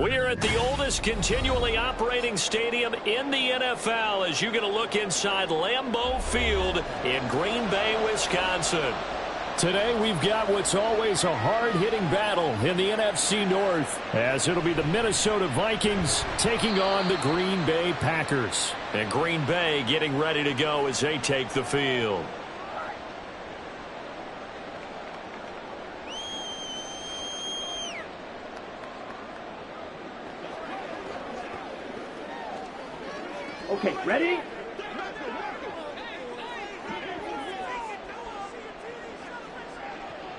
We're at the oldest continually operating stadium in the NFL as you get a look inside Lambeau Field in Green Bay, Wisconsin. Today we've got what's always a hard-hitting battle in the NFC North, as it'll be the Minnesota Vikings taking on the Green Bay Packers. And Green Bay getting ready to go as they take the field. Okay, ready?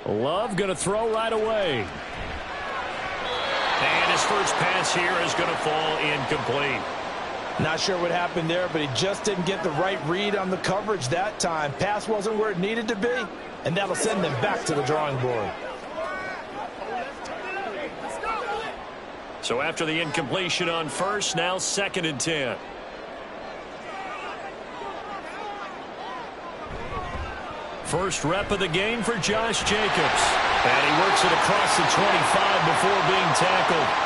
Love going to throw right away. And his first pass here is going to fall incomplete. Not sure what happened there, but he just didn't get the right read on the coverage that time. Pass wasn't where it needed to be, and that'll send them back to the drawing board. So after the incompletion on first, now 2nd and 10. First rep of the game for Josh Jacobs. And he works it across the 25 before being tackled.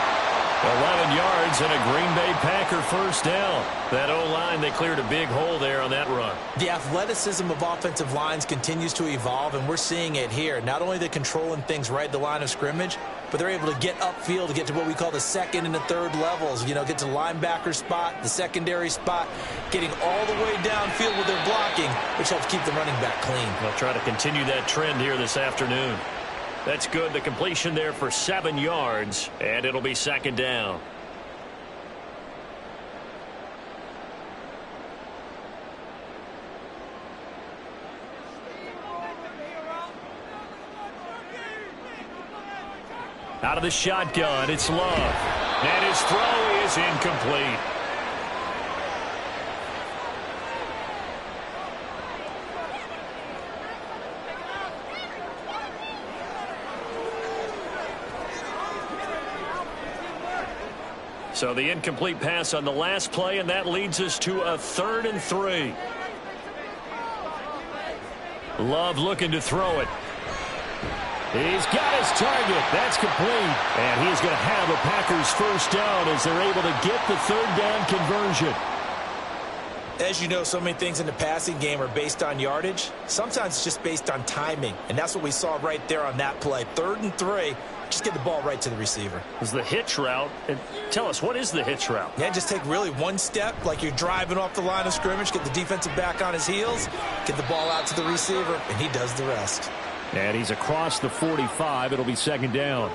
11 yards and a Green Bay Packer first down. That O-line, they cleared a big hole there on that run. The athleticism of offensive lines continues to evolve, and we're seeing it here. Not only are they controlling things right at the line of scrimmage, but they're able to get upfield to get to what we call the second and the third levels. You know, get to the linebacker spot, the secondary spot, getting all the way downfield with their blocking, which helps keep the running back clean. They'll try to continue that trend here this afternoon. That's good. The completion there for 7 yards, and it'll be 2nd down. Out of the shotgun, it's Love. And his throw is incomplete. So the incomplete pass on the last play, and that leads us to a 3rd and 3. Love looking to throw it. He's got his target. That's complete. And he's going to have a Packers first down as they're able to get the 3rd down conversion. As you know, so many things in the passing game are based on yardage. Sometimes it's just based on timing. And that's what we saw right there on that play. 3rd and 3. Just get the ball right to the receiver. It was the hitch route. And tell us, what is the hitch route? Yeah, just take really one step, like you're driving off the line of scrimmage, get the defensive back on his heels, get the ball out to the receiver, and he does the rest. And he's across the 45. It'll be 2nd down.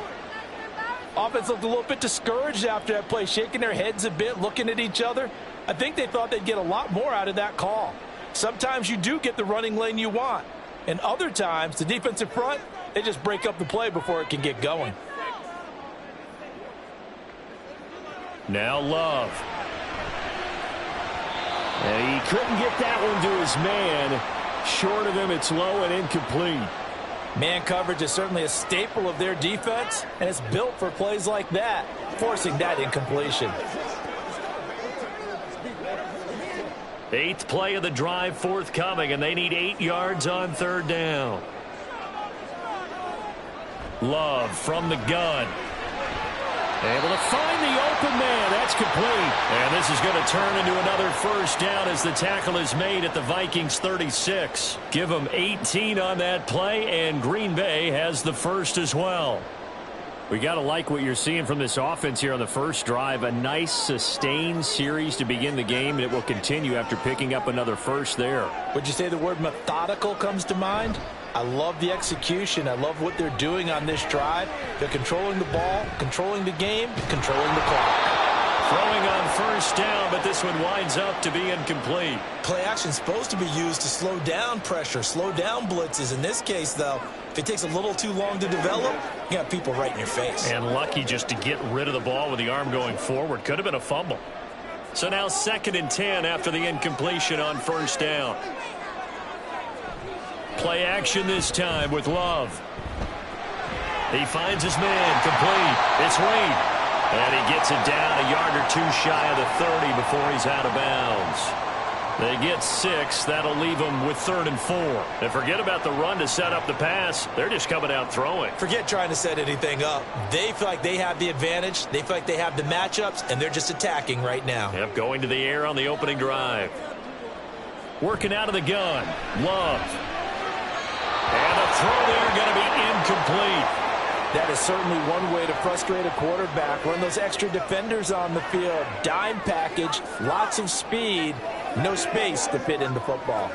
Offense looked a little bit discouraged after that play, shaking their heads a bit, looking at each other. I think they thought they'd get a lot more out of that call. Sometimes you do get the running lane you want. And other times, the defensive front, they just break up the play before it can get going. Now Love. And he couldn't get that one to his man. Short of him, it's low and incomplete. Man coverage is certainly a staple of their defense, and it's built for plays like that, forcing that incompletion. 8th play of the drive forthcoming, and they need 8 yards on 3rd down. Love from the gun. Able to find the open man. That's complete. And this is going to turn into another first down as the tackle is made at the Vikings 36. Give them 18 on that play, and Green Bay has the first as well. We got to like what you're seeing from this offense here on the first drive. A nice, sustained series to begin the game, and it will continue after picking up another first there. Would you say the word methodical comes to mind? I love the execution. I love what they're doing on this drive. They're controlling the ball, controlling the game, controlling the clock. Throwing on first down, but this one winds up to be incomplete. Play action is supposed to be used to slow down pressure, slow down blitzes. In this case, though, if it takes a little too long to develop, you got people right in your face. And lucky just to get rid of the ball with the arm going forward. Could have been a fumble. So now 2nd and 10 after the incompletion on first down. Play action this time with Love. He finds his man, complete. It's Wade. And he gets it down a yard or two shy of the 30 before he's out of bounds. They get 6. That'll leave them with 3rd and 4. And forget about the run to set up the pass. They're just coming out throwing. Forget trying to set anything up. They feel like they have the advantage. They feel like they have the matchups, and they're just attacking right now. Yep, going to the air on the opening drive. Working out of the gun. Love. And the throw there going to be incomplete. That is certainly one way to frustrate a quarterback. Run those extra defenders on the field. Dime package, lots of speed, no space to fit in the football.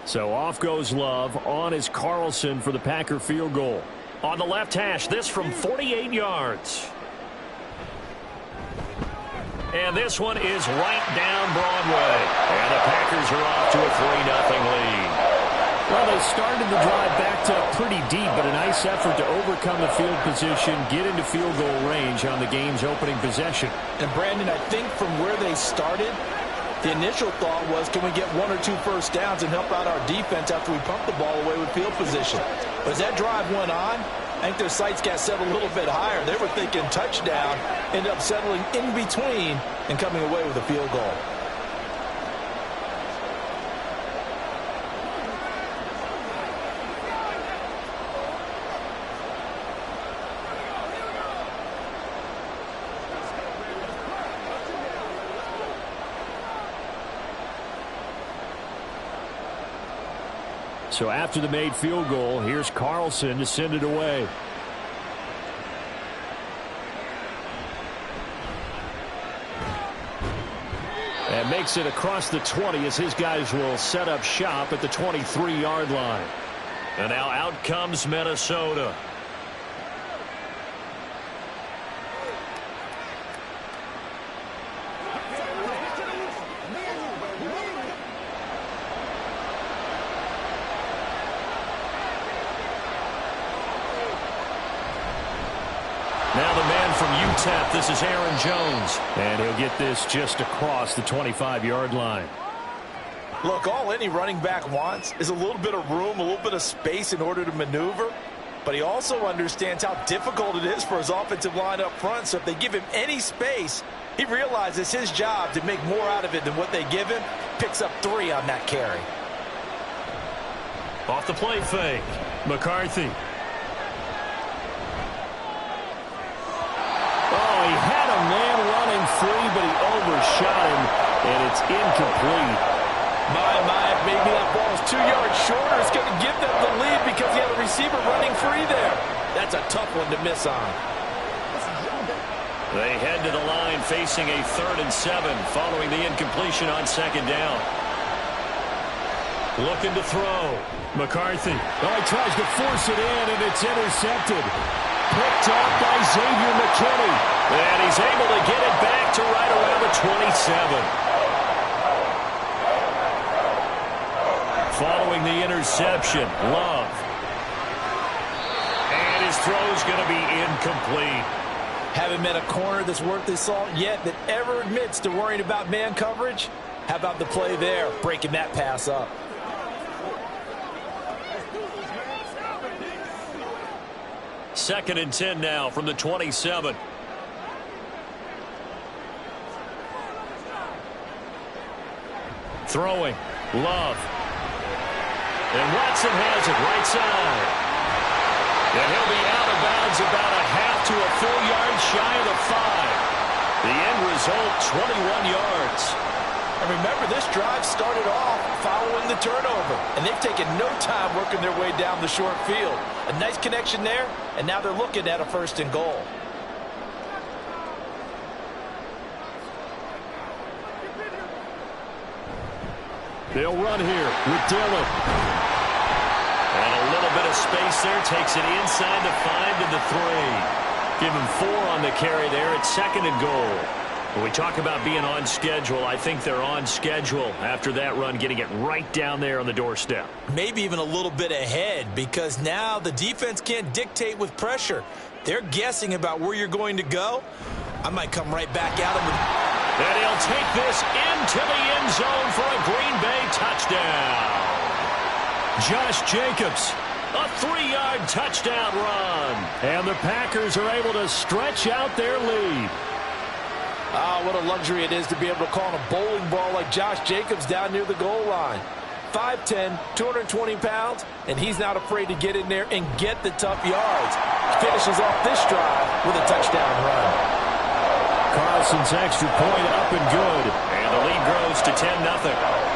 So off goes Love. On is Carlson for the Packer field goal. On the left hash, this from 48 yards. And this one is right down Broadway. And the Packers are off to a 3-0 lead. Well, they started the drive backed up pretty deep, but a nice effort to overcome the field position, get into field goal range on the game's opening possession. And, Brandon, I think from where they started, the initial thought was, can we get 1 or 2 first downs and help out our defense after we pump the ball away with field position? But as that drive went on, I think their sights got set a little bit higher. They were thinking touchdown, ended up settling in between and coming away with a field goal. So after the made field goal, here's Carlson to send it away. And makes it across the 20 as his guys will set up shop at the 23-yard line. And now out comes Minnesota. Now the man from UTEP, this is Aaron Jones. And he'll get this just across the 25-yard line. Look, all any running back wants is a little bit of room, a little bit of space in order to maneuver. But he also understands how difficult it is for his offensive line up front. So if they give him any space, he realizes his job to make more out of it than what they give him. Picks up 3 on that carry. Off the play fake. McCarthy. Oh, he had a man running free, but he overshot him, and it's incomplete. My, maybe that ball's 2 yards shorter. It's going to give them the lead because he had a receiver running free there. That's a tough one to miss on. They head to the line facing a 3rd and 7 following the incompletion on 2nd down. Looking to throw. McCarthy. Oh, he tries to force it in, and it's intercepted. Picked up by Xavier McKinney. And he's able to get it back to right around the 27. Following the interception, Love. And his throw's going to be incomplete. Haven't met a corner that's worth his salt yet that ever admits to worrying about man coverage. How about the play there, breaking that pass up? Second and 10 now from the 27. Throwing. Love. And Watson has it right side. And he'll be out of bounds about a half to a full yard shy of the 5. The end result, 21 yards. And remember, this drive started off following the turnover. And they've taken no time working their way down the short field. A nice connection there, and now they're looking at a 1st and goal. They'll run here with Dillon. And a little bit of space there. Takes it inside the 5 to the 3. Give him 4 on the carry there at 2nd and goal. When we talk about being on schedule, I think they're on schedule after that run, getting it right down there on the doorstep. Maybe even a little bit ahead, because now the defense can't dictate with pressure. They're guessing about where you're going to go. I might come right back at him. And he'll take this into the end zone for a Green Bay touchdown. Josh Jacobs, a 3-yard touchdown run. And the Packers are able to stretch out their lead. Ah, what a luxury it is to be able to call on a bowling ball like Josh Jacobs down near the goal line. 5'10", 220 pounds, and he's not afraid to get in there and get the tough yards. Finishes off this drive with a touchdown run. Carlson's extra point up and good. And the lead grows to 10-0.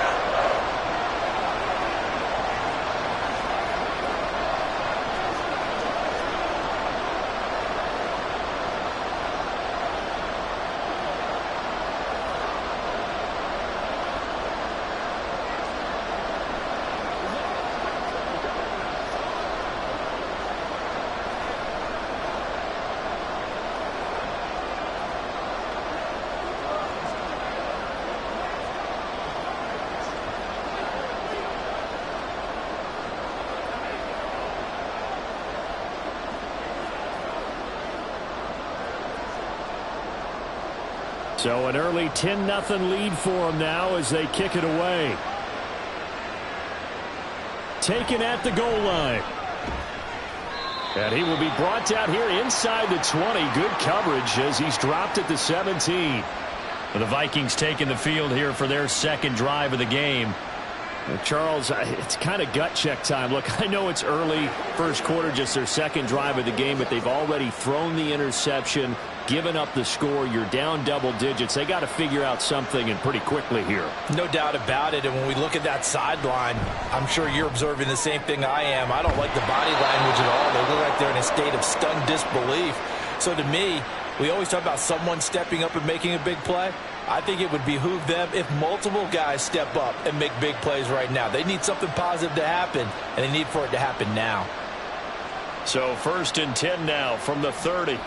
So an early 10-0 lead for them now as they kick it away. Taken at the goal line. And he will be brought down here inside the 20. Good coverage as he's dropped at the 17. The Vikings taking the field here for their second drive of the game. Charles, it's kind of gut check time. Look, I know it's early, first quarter, just their second drive of the game, but they've already thrown the interception, given up the score. You're down double digits. They got to figure out something, and pretty quickly here. No doubt about it, and when we look at that sideline, I'm sure you're observing the same thing I am. I don't like the body language at all. They look like they're in a state of stunned disbelief. So to me, we always talk about someone stepping up and making a big play. I think it would behoove them if multiple guys step up and make big plays right now. They need something positive to happen, and they need for it to happen now. So 1st and 10 now from the 30.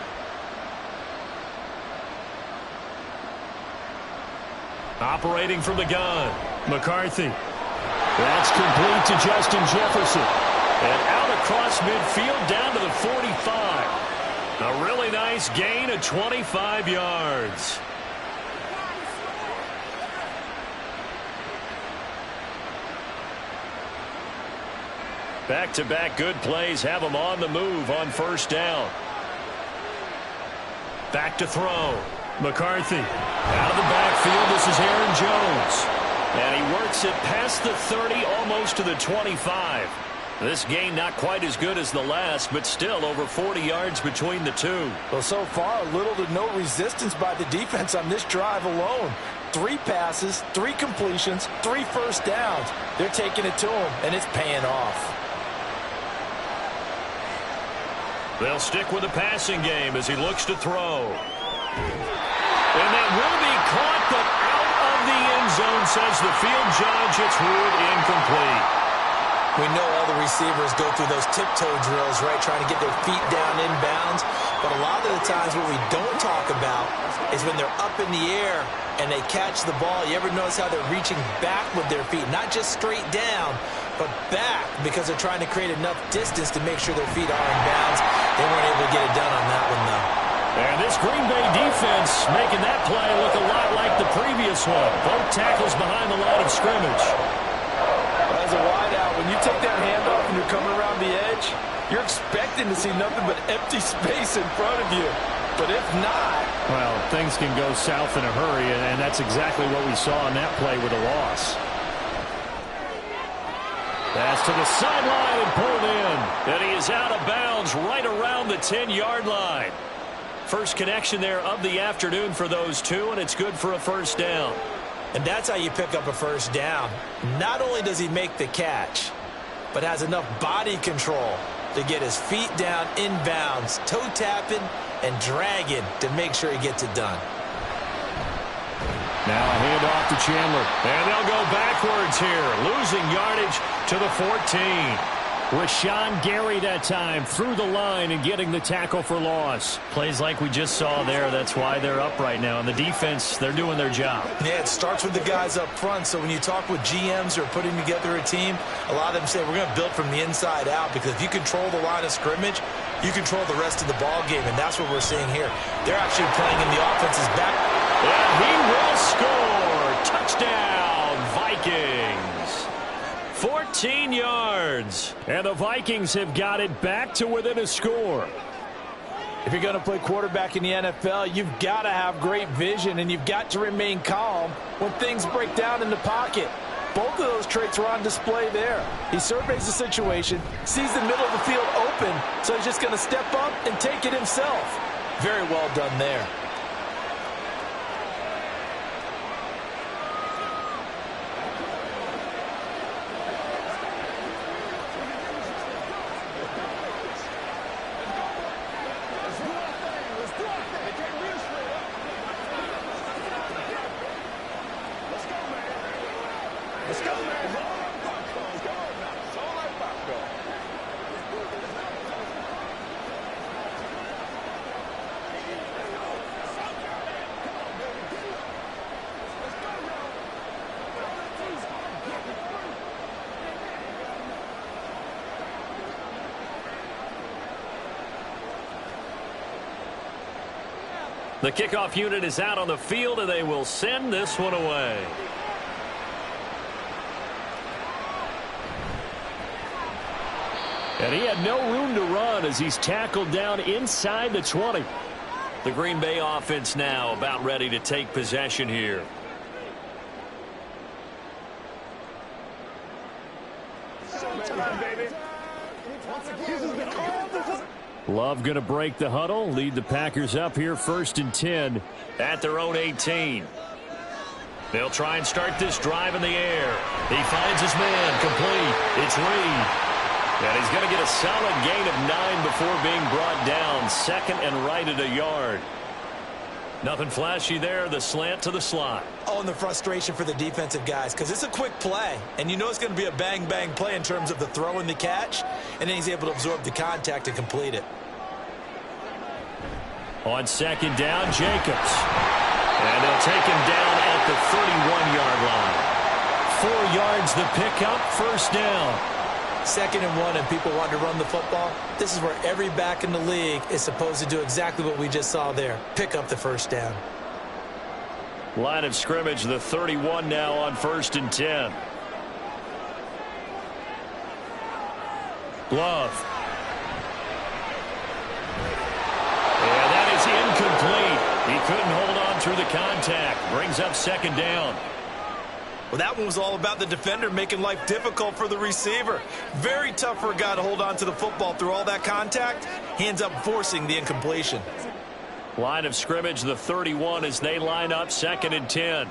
Operating from the gun, McCarthy. That's complete to Justin Jefferson. And out across midfield down to the 45. A really nice gain of 25 yards. Back-to-back good plays have them on the move on 1st down. Back to throw. McCarthy. Out of the backfield, this is Aaron Jones. And he works it past the 30, almost to the 25. This gain not quite as good as the last, but still over 40 yards between the two. Well, so far, little to no resistance by the defense on this drive alone. 3 passes, 3 completions, 3 first downs. They're taking it to him, and it's paying off. They'll stick with the passing game as he looks to throw. And that will be caught, but out of the end zone, says the field judge. It's ruled incomplete. We know all the receivers go through those tiptoe drills, right, trying to get their feet down inbounds. But a lot of the times what we don't talk about is when they're up in the air and they catch the ball. You ever notice how they're reaching back with their feet, not just straight down, but back, because they're trying to create enough distance to make sure their feet are in bounds. They weren't able to get it done on that one, though. And this Green Bay defense making that play look a lot like the previous one. Both tackles behind the line of scrimmage. As a wideout, when you take that handoff and you're coming around the edge, you're expecting to see nothing but empty space in front of you. But if not... Well, things can go south in a hurry, and that's exactly what we saw on that play with a loss. Pass to the sideline and pulled in. And he is out of bounds right around the 10-yard line. First connection there of the afternoon for those two, and it's good for a 1st down. And that's how you pick up a 1st down. Not only does he make the catch, but has enough body control to get his feet down inbounds, toe tapping and dragging to make sure he gets it done. Now a handoff to Chandler. And they'll go backwards here, losing yardage to the 14. Rashawn Gary that time through the line and getting the tackle for loss. Plays like we just saw there. That's why they're up right now. And the defense, they're doing their job. Yeah, it starts with the guys up front. So when you talk with GMs who are putting together a team, a lot of them say we're going to build from the inside out, because if you control the line of scrimmage, you control the rest of the ball game. And that's what we're seeing here. They're actually playing in the offense's back. And he will score. Touchdown, Vikings. 14 yards. And the Vikings have got it back to within a score. If you're going to play quarterback in the NFL, you've got to have great vision, and you've got to remain calm when things break down in the pocket. Both of those traits were on display there. He surveys the situation, sees the middle of the field open, so he's just going to step up and take it himself. Very well done there. The kickoff unit is out on the field, and they will send this one away. And he had no room to run as he's tackled down inside the 20. The Green Bay offense now about ready to take possession here. Love going to break the huddle, lead the Packers up here 1st and 10 at their own 18. They'll try and start this drive in the air. He finds his man, complete. It's Reed. And he's going to get a solid gain of 9 before being brought down. 2nd and right at a yard. Nothing flashy there, the slant to the slot. Oh, and the frustration for the defensive guys, because it's a quick play, and you know it's going to be a bang-bang play in terms of the throw and the catch, and then he's able to absorb the contact and complete it. On 2nd down, Jacobs. And they'll take him down at the 31-yard line. 4 yards the pickup, 1st down. 2nd and 1, and people want to run the football. This is where every back in the league is supposed to do exactly what we just saw there. Pick up the 1st down. Line of scrimmage, the 31 now on 1st and 10. Love. And that is incomplete. He couldn't hold on through the contact. Brings up 2nd down. Well, that one was all about the defender making life difficult for the receiver. Very tough for a guy to hold on to the football through all that contact. He ends up forcing the incompletion. Line of scrimmage, the 31 as they line up 2nd and 10.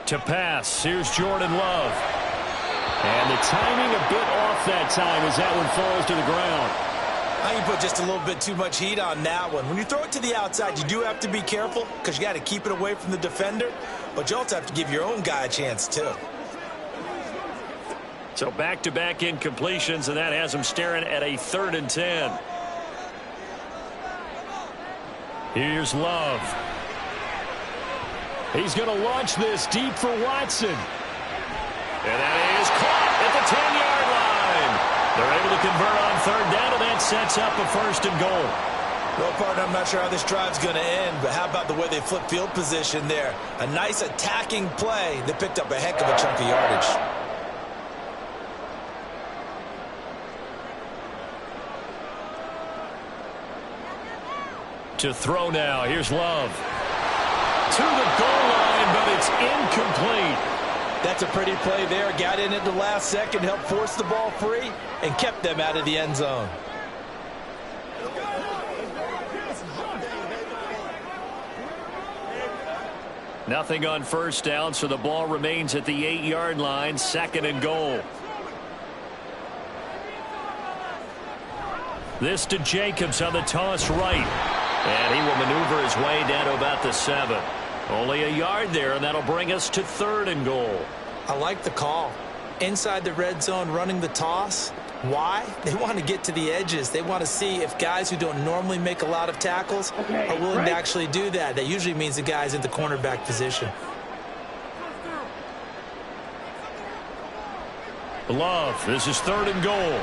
To pass, here's Jordan Love. And the timing a bit off that time as that one falls to the ground. I think you put just a little bit too much heat on that one. When you throw it to the outside, you do have to be careful because you got to keep it away from the defender. But you also have to give your own guy a chance, too. So back-to-back incompletions, and that has him staring at a 3rd and 10. Here's Love. He's going to launch this deep for Watson. And that is caught at the 10-yard line. They're able to convert on 3rd down, and that sets up a 1st and goal. Well, partner, I'm not sure how this drive's going to end, but how about the way they flip field position there? A nice attacking play that picked up a heck of a chunk of yardage. To throw now. Here's Love. To the goal line, but it's incomplete. That's a pretty play there. Got in at the last second, helped force the ball free, and kept them out of the end zone. Nothing on 1st down, so the ball remains at the 8-yard line, 2nd and goal. This to Jacobs on the toss right. And he will maneuver his way down to about the 7. Only a yard there, and that'll bring us to 3rd and goal. I like the call. Inside the red zone, running the toss. Why? They want to get to the edges. They want to see if guys who don't normally make a lot of tackles are willing to actually do that. That usually means the guy's in the cornerback position. Love, this is 3rd and goal.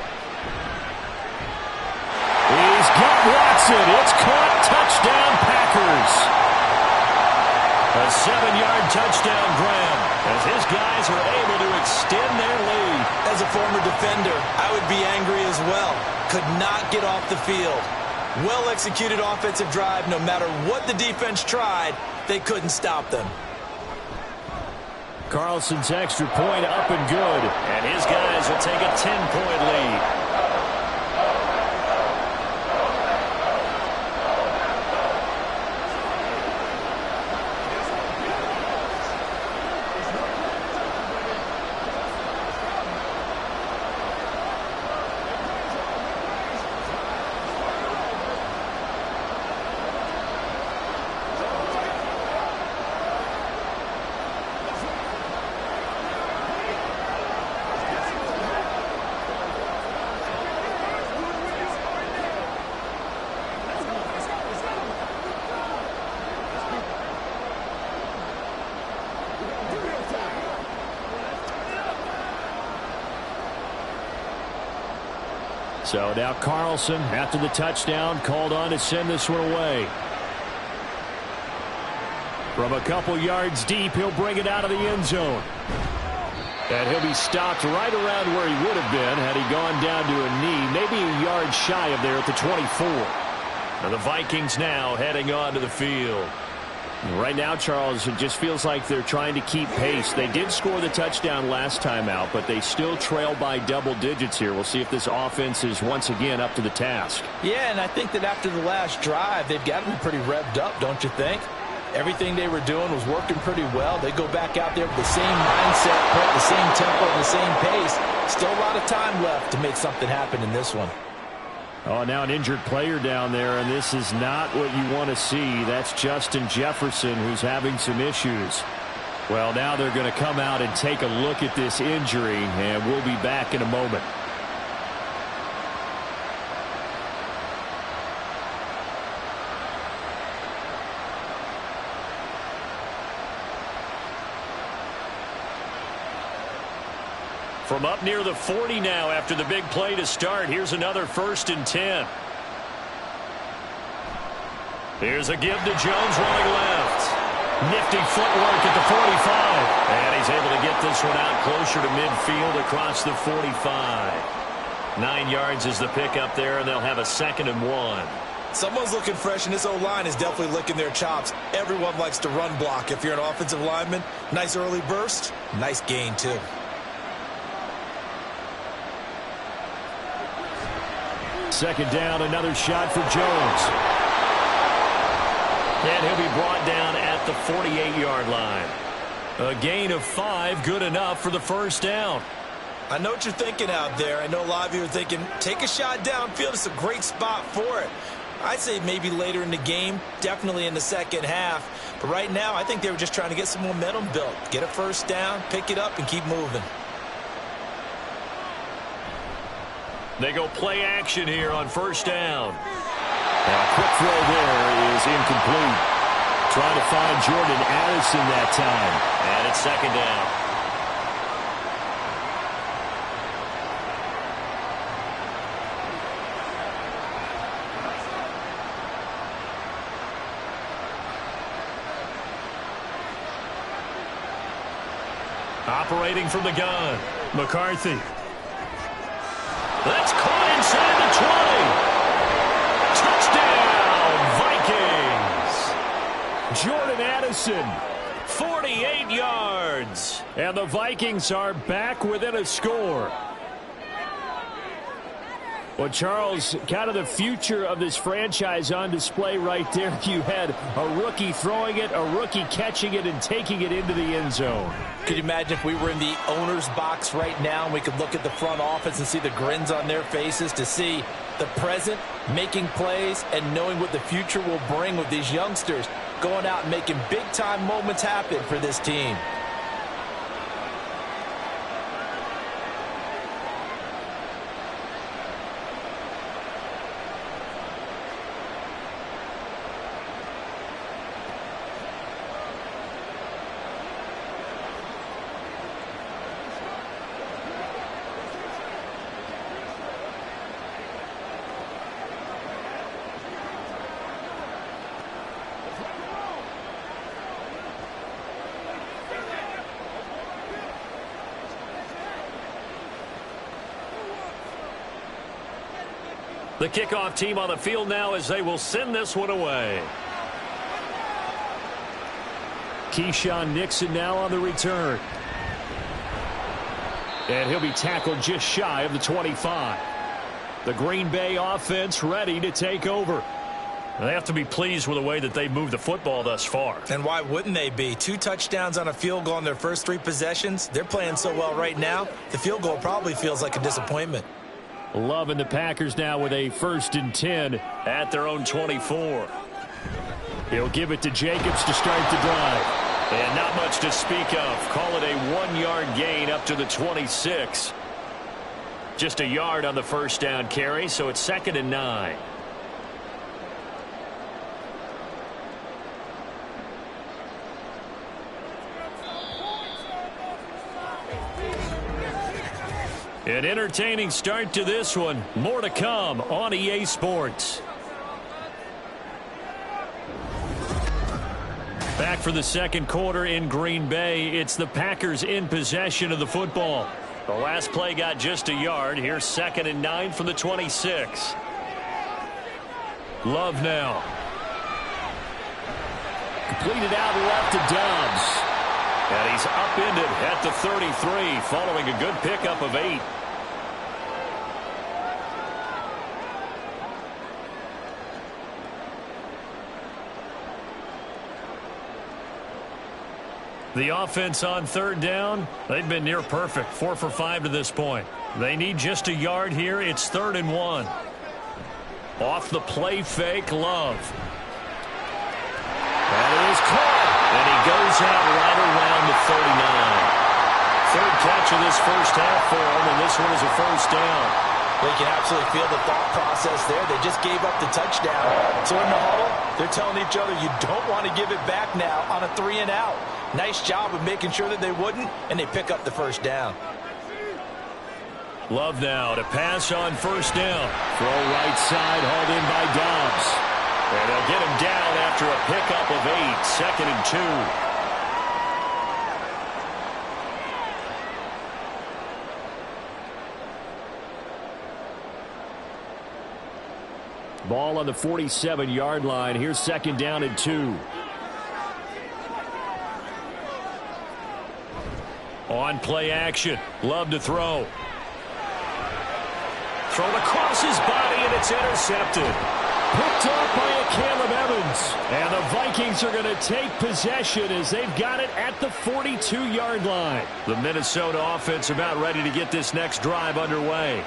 He's got Watson. It's caught. Touchdown, Packers. A 7-yard touchdown grab as his guys are able to extend their lead. As a former defender, I would be angry as well. Could not get off the field. Well-executed offensive drive. No matter what the defense tried, they couldn't stop them. Carlson's extra point up and good. And his guys will take a 10-point lead. So now Carlson, after the touchdown, called on to send this one away. From a couple yards deep, he'll bring it out of the end zone. And he'll be stopped right around where he would have been had he gone down to a knee, maybe a yard shy of there at the 24. And the Vikings now heading onto the field. Right now, Charles, it just feels like they're trying to keep pace. They did score the touchdown last time out, but they still trail by double digits here. We'll see if this offense is once again up to the task. Yeah, and I think that after the last drive, they've got to be pretty revved up, don't you think? Everything they were doing was working pretty well. They go back out there with the same mindset, the same tempo, and the same pace. Still a lot of time left to make something happen in this one. Oh, now an injured player down there, and this is not what you want to see. That's Justin Jefferson, who's having some issues. Well, now they're going to come out and take a look at this injury, and we'll be back in a moment. From up near the 40 now after the big play to start. Here's another 1st and 10. Here's a give to Jones running left. Nifty footwork at the 45. And he's able to get this one out closer to midfield across the 45. 9 yards is the pickup there, and they'll have a 2nd and 1. Someone's looking fresh, and this O-line is definitely licking their chops. Everyone likes to run block. If you're an offensive lineman, nice early burst, nice gain too. Second down, another shot for Jones. And he'll be brought down at the 48-yard line. A gain of 5, good enough for the 1st down. I know what you're thinking out there. I know a lot of you are thinking, take a shot downfield. It's a great spot for it. I'd say maybe later in the game, definitely in the second half. But right now, I think they were just trying to get some momentum built. Get a 1st down, pick it up, and keep moving. They go play action here on 1st down. And a quick throw there is incomplete. Trying to find Jordan Addison that time. And it's 2nd down. Operating from the gun, McCarthy. That's caught inside the 20. Touchdown, Vikings. Jordan Addison. 48 yards. And the Vikings are back within a score. Well, Charles, kind of the future of this franchise on display right there. You had a rookie throwing it, a rookie catching it, and taking it into the end zone. Could you imagine if we were in the owner's box right now and we could look at the front office and see the grins on their faces, to see the present making plays and knowing what the future will bring with these youngsters going out and making big-time moments happen for this team. The kickoff team on the field now as they will send this one away. Keyshawn Nixon now on the return. And he'll be tackled just shy of the 25. The Green Bay offense ready to take over. They have to be pleased with the way that they moved the football thus far. And why wouldn't they be? 2 touchdowns on a field goal in their first 3 possessions. They're playing so well right now, the field goal probably feels like a disappointment. Loving the Packers now with a 1st and 10 at their own 24. He'll give it to Jacobs to start the drive. And not much to speak of. Call it a 1-yard gain up to the 26. Just a yard on the first down carry, so it's 2nd and 9. An entertaining start to this one. More to come on EA Sports. Back for the second quarter in Green Bay. It's the Packers in possession of the football. The last play got just a yard. Here's 2nd and 9 from the 26. Love now. Completed out left to Dobbs. And he's upended at the 33 following a good pickup of 8. The offense on 3rd down, they've been near perfect. 4 for 5 to this point. They need just a yard here. It's 3rd and 1. Off the play fake, Love. That is caught. And he goes out right around the 39. 3rd catch of this first half for him, and this one is a 1st down. Well, you can absolutely feel the thought process there. They just gave up the touchdown. So in the huddle, they're telling each other, you don't want to give it back now on a 3 and out. Nice job of making sure that they wouldn't, and they pick up the 1st down. Love now to pass on 1st down. Throw right side, hauled in by Dobbs. And they'll get him down after a pickup of 8. 2nd and 2. Ball on the 47-yard line. Here's 2nd down and 2. On play action. Love to throw. Thrown across his body, and it's intercepted. Picked up by a Caleb Evans. And the Vikings are going to take possession as they've got it at the 42-yard line. The Minnesota offense about ready to get this next drive underway.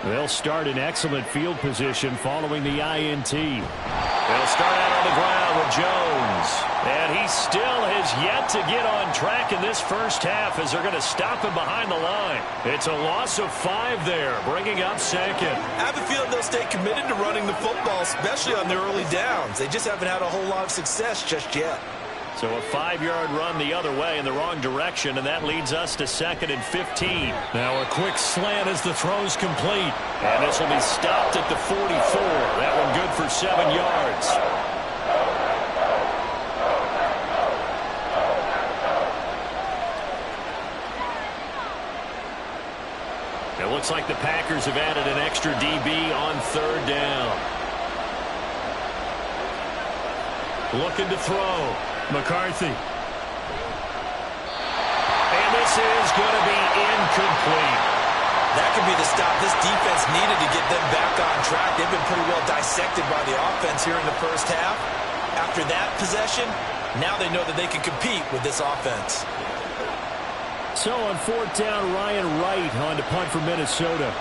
They'll start in excellent field position following the INT. They'll start out on the ground with Jones. And he still has yet to get on track in this first half as they're going to stop him behind the line. It's a loss of 5 there, bringing up 2nd. I have a feeling they'll stay committed to running the football, especially on their early downs. They just haven't had a whole lot of success just yet. So a 5-yard run the other way in the wrong direction, and that leads us to 2nd and 15. Now a quick slant as the throw's complete. And this will be stopped at the 44. That one good for 7 yards. It looks like the Packers have added an extra DB on 3rd down. Looking to throw. McCarthy. And this is going to be incomplete. That could be the stop this defense needed to get them back on track. They've been pretty well dissected by the offense here in the first half. After that possession, now they know that they can compete with this offense. So on 4th down, Ryan Wright on to punt for Minnesota.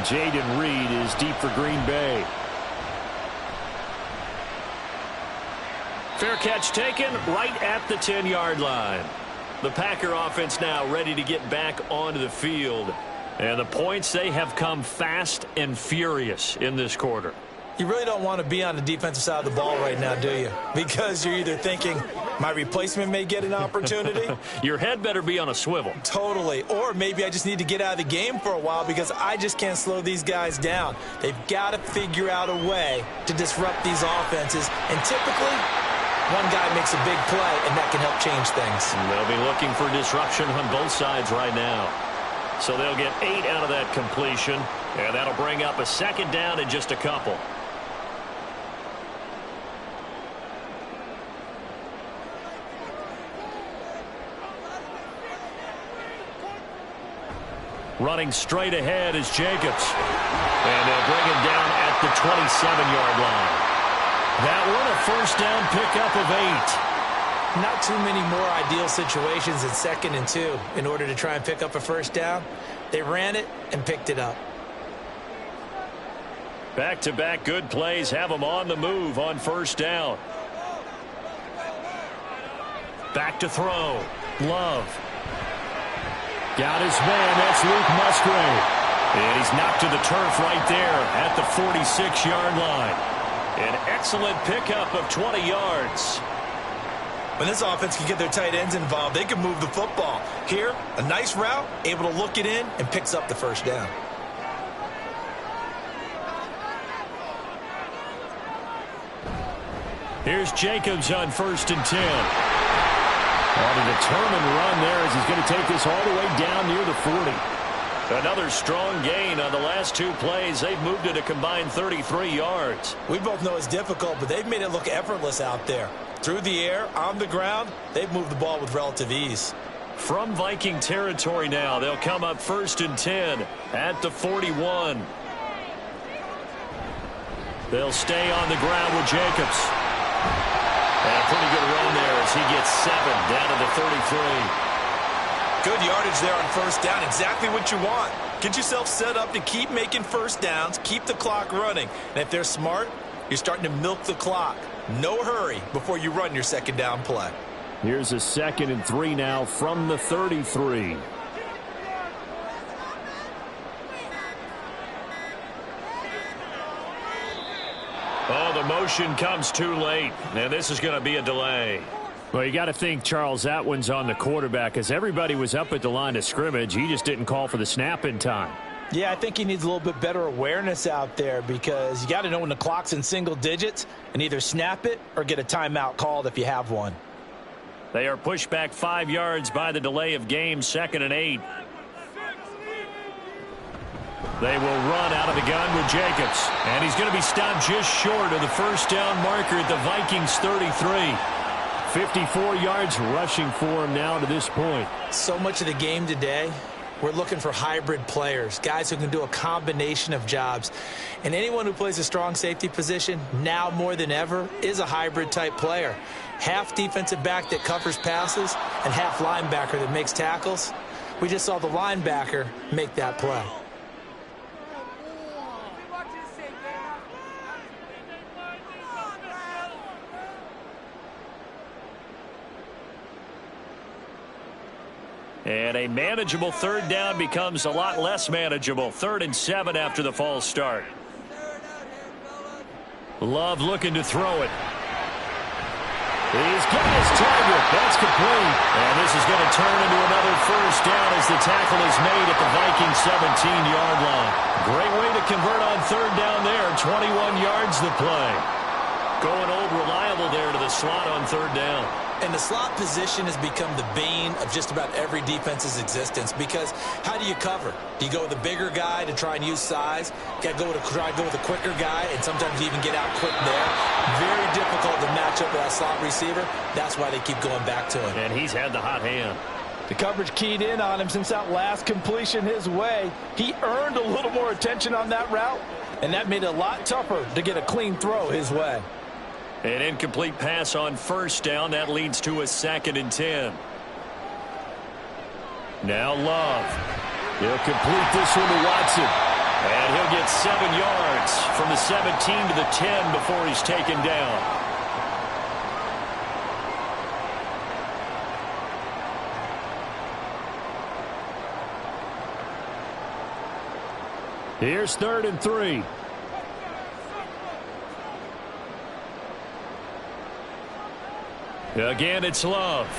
Jaden Reed is deep for Green Bay. Fair catch taken right at the 10-yard line. The Packer offense now ready to get back onto the field. And the points, they have come fast and furious in this quarter. You really don't want to be on the defensive side of the ball right now, do you? Because you're either thinking, my replacement may get an opportunity. Your head better be on a swivel. Totally. Or maybe I just need to get out of the game for a while because I just can't slow these guys down. They've got to figure out a way to disrupt these offenses. And typically, one guy makes a big play, and that can help change things. And they'll be looking for disruption on both sides right now. So they'll get 8 out of that completion, and that'll bring up a second down in just a couple. Running straight ahead is Jacobs. And they'll bring him down at the 27-yard line. That one a first down pickup of 8. Not too many more ideal situations in 2nd and 2 in order to try and pick up a first down. They ran it and picked it up. Back-to-back good plays have them on the move on first down. Back to throw. Love. Got his man. That's Luke Musgrave. And he's knocked to the turf right there at the 46-yard line. An excellent pickup of 20 yards. When this offense can get their tight ends involved, they can move the football. Here, a nice route, able to look it in, and picks up the first down. Here's Jacobs on 1st and 10. On a determined run there as he's going to take this all the way down near the 40. Another strong gain on the last 2 plays. They've moved it a combined 33 yards. We both know it's difficult, but they've made it look effortless out there. Through the air, on the ground, they've moved the ball with relative ease. From Viking territory now, they'll come up 1st and 10 at the 41. They'll stay on the ground with Jacobs. And a pretty good run there as he gets 7 down to the 33. Good yardage there on first down. Exactly what you want. Get yourself set up to keep making first downs, keep the clock running. And if they're smart, you're starting to milk the clock. No hurry before you run your second down play. Here's a 2nd and 3 now from the 33. Oh, the motion comes too late, and this is going to be a delay. Well, you got to think, Charles, that one's on the quarterback as everybody was up at the line of scrimmage. He just didn't call for the snap in time. Yeah, I think he needs a little bit better awareness out there because you got to know when the clock's in single digits and either snap it or get a timeout called if you have one. They are pushed back 5 yards by the delay of game, 2nd and 8. They will run out of the gun with Jacobs. And he's going to be stopped just short of the first down marker at the Vikings 33. 54 yards rushing for him now to this point. So much of the game today, we're looking for hybrid players, guys who can do a combination of jobs. And anyone who plays a strong safety position, now more than ever, is a hybrid type player. Half defensive back that covers passes and half linebacker that makes tackles. We just saw the linebacker make that play. And a manageable third down becomes a lot less manageable. 3rd and 7 after the false start. Love looking to throw it. He's got his target. That's complete. And this is going to turn into another first down as the tackle is made at the Vikings 17-yard line. Great way to convert on third down there. 21 yards the play. Going old reliable there to the slot on third down. And the slot position has become the bane of just about every defense's existence because how do you cover? Do you go with a bigger guy to try and use size? You got to try to go with a quicker guy, and sometimes you even get out quick there. Very difficult to match up with that slot receiver. That's why they keep going back to him. And he's had the hot hand. The coverage keyed in on him since that last completion his way. He earned a little more attention on that route, and that made it a lot tougher to get a clean throw his way. An incomplete pass on first down. That leads to a 2nd and 10. Now Love. He'll complete this one to Watson. And he'll get 7 yards from the 17 to the 10 before he's taken down. Here's 3rd and 3. Again, it's Love.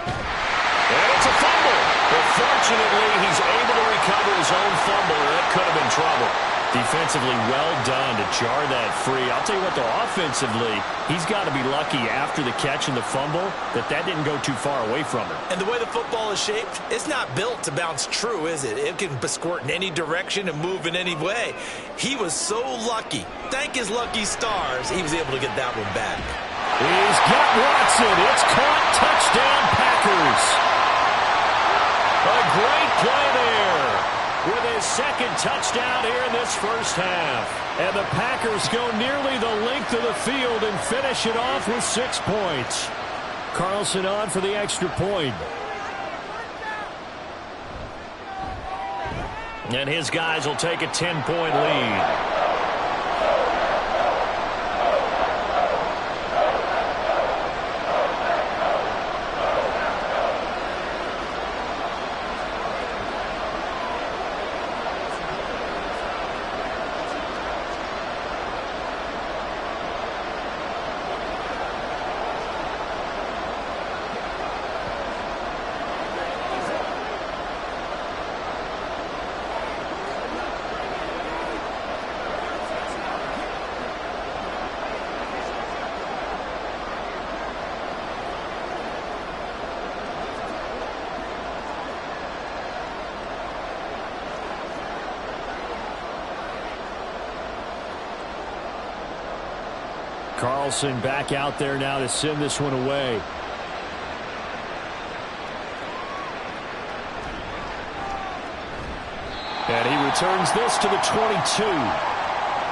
And it's a fumble. But fortunately, he's able to recover his own fumble, or that could have been trouble. Defensively, well done to jar that free. I'll tell you what, though, offensively, he's got to be lucky after the catch and the fumble that didn't go too far away from him. And the way the football is shaped, it's not built to bounce true, is it? It can squirt in any direction and move in any way. He was so lucky. Thank his lucky stars, he was able to get that one back. He's got Watson. It's caught. Touchdown, Packers. A great play there with his second touchdown here in this first half. And the Packers go nearly the length of the field and finish it off with 6 points. Carlson on for the extra point. And his guys will take a 10-point lead. Carlson back out there now to send this one away. And he returns this to the 22.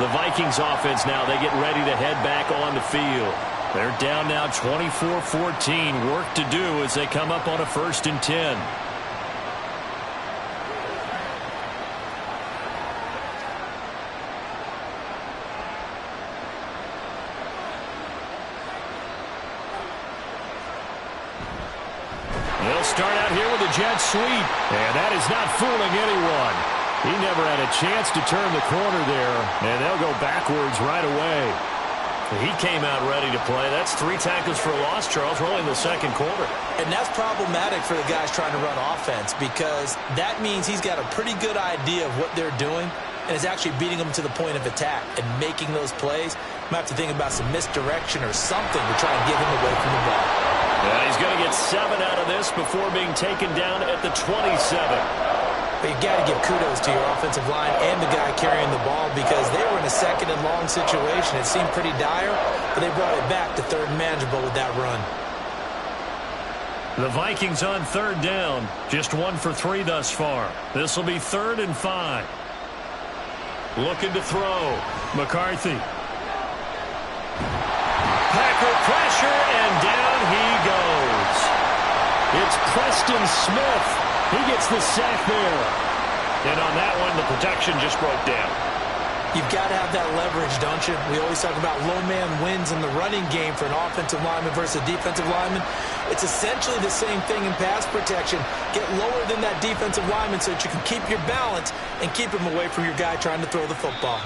The Vikings offense now, they get ready to head back on the field. They're down now 24-14. Work to do as they come up on a 1st and 10. Start out here with a jet sweep, and that is not fooling anyone. He never had a chance to turn the corner there, and they'll go backwards right away. He came out ready to play. That's 3 tackles for a loss, Charles. We're only in the 2nd quarter. And that's problematic for the guys trying to run offense because that means he's got a pretty good idea of what they're doing and is actually beating them to the point of attack and making those plays. Might have to think about some misdirection or something to try and get him away from the ball. Yeah, he's going to get 7 out of this before being taken down at the 27. But you got to give kudos to your offensive line and the guy carrying the ball because they were in a 2nd and long situation. It seemed pretty dire, but they brought it back to 3rd and manageable with that run. The Vikings on 3rd down. Just 1 for 3 thus far. This will be 3rd and 5. Looking to throw. McCarthy. Packer pressure, and down he goes. It's Preston Smith. He gets the sack there. And on that one, the protection just broke down. You've got to have that leverage, don't you? We always talk about low man wins in the running game for an offensive lineman versus a defensive lineman. It's essentially the same thing in pass protection. Get lower than that defensive lineman so that you can keep your balance and keep him away from your guy trying to throw the football.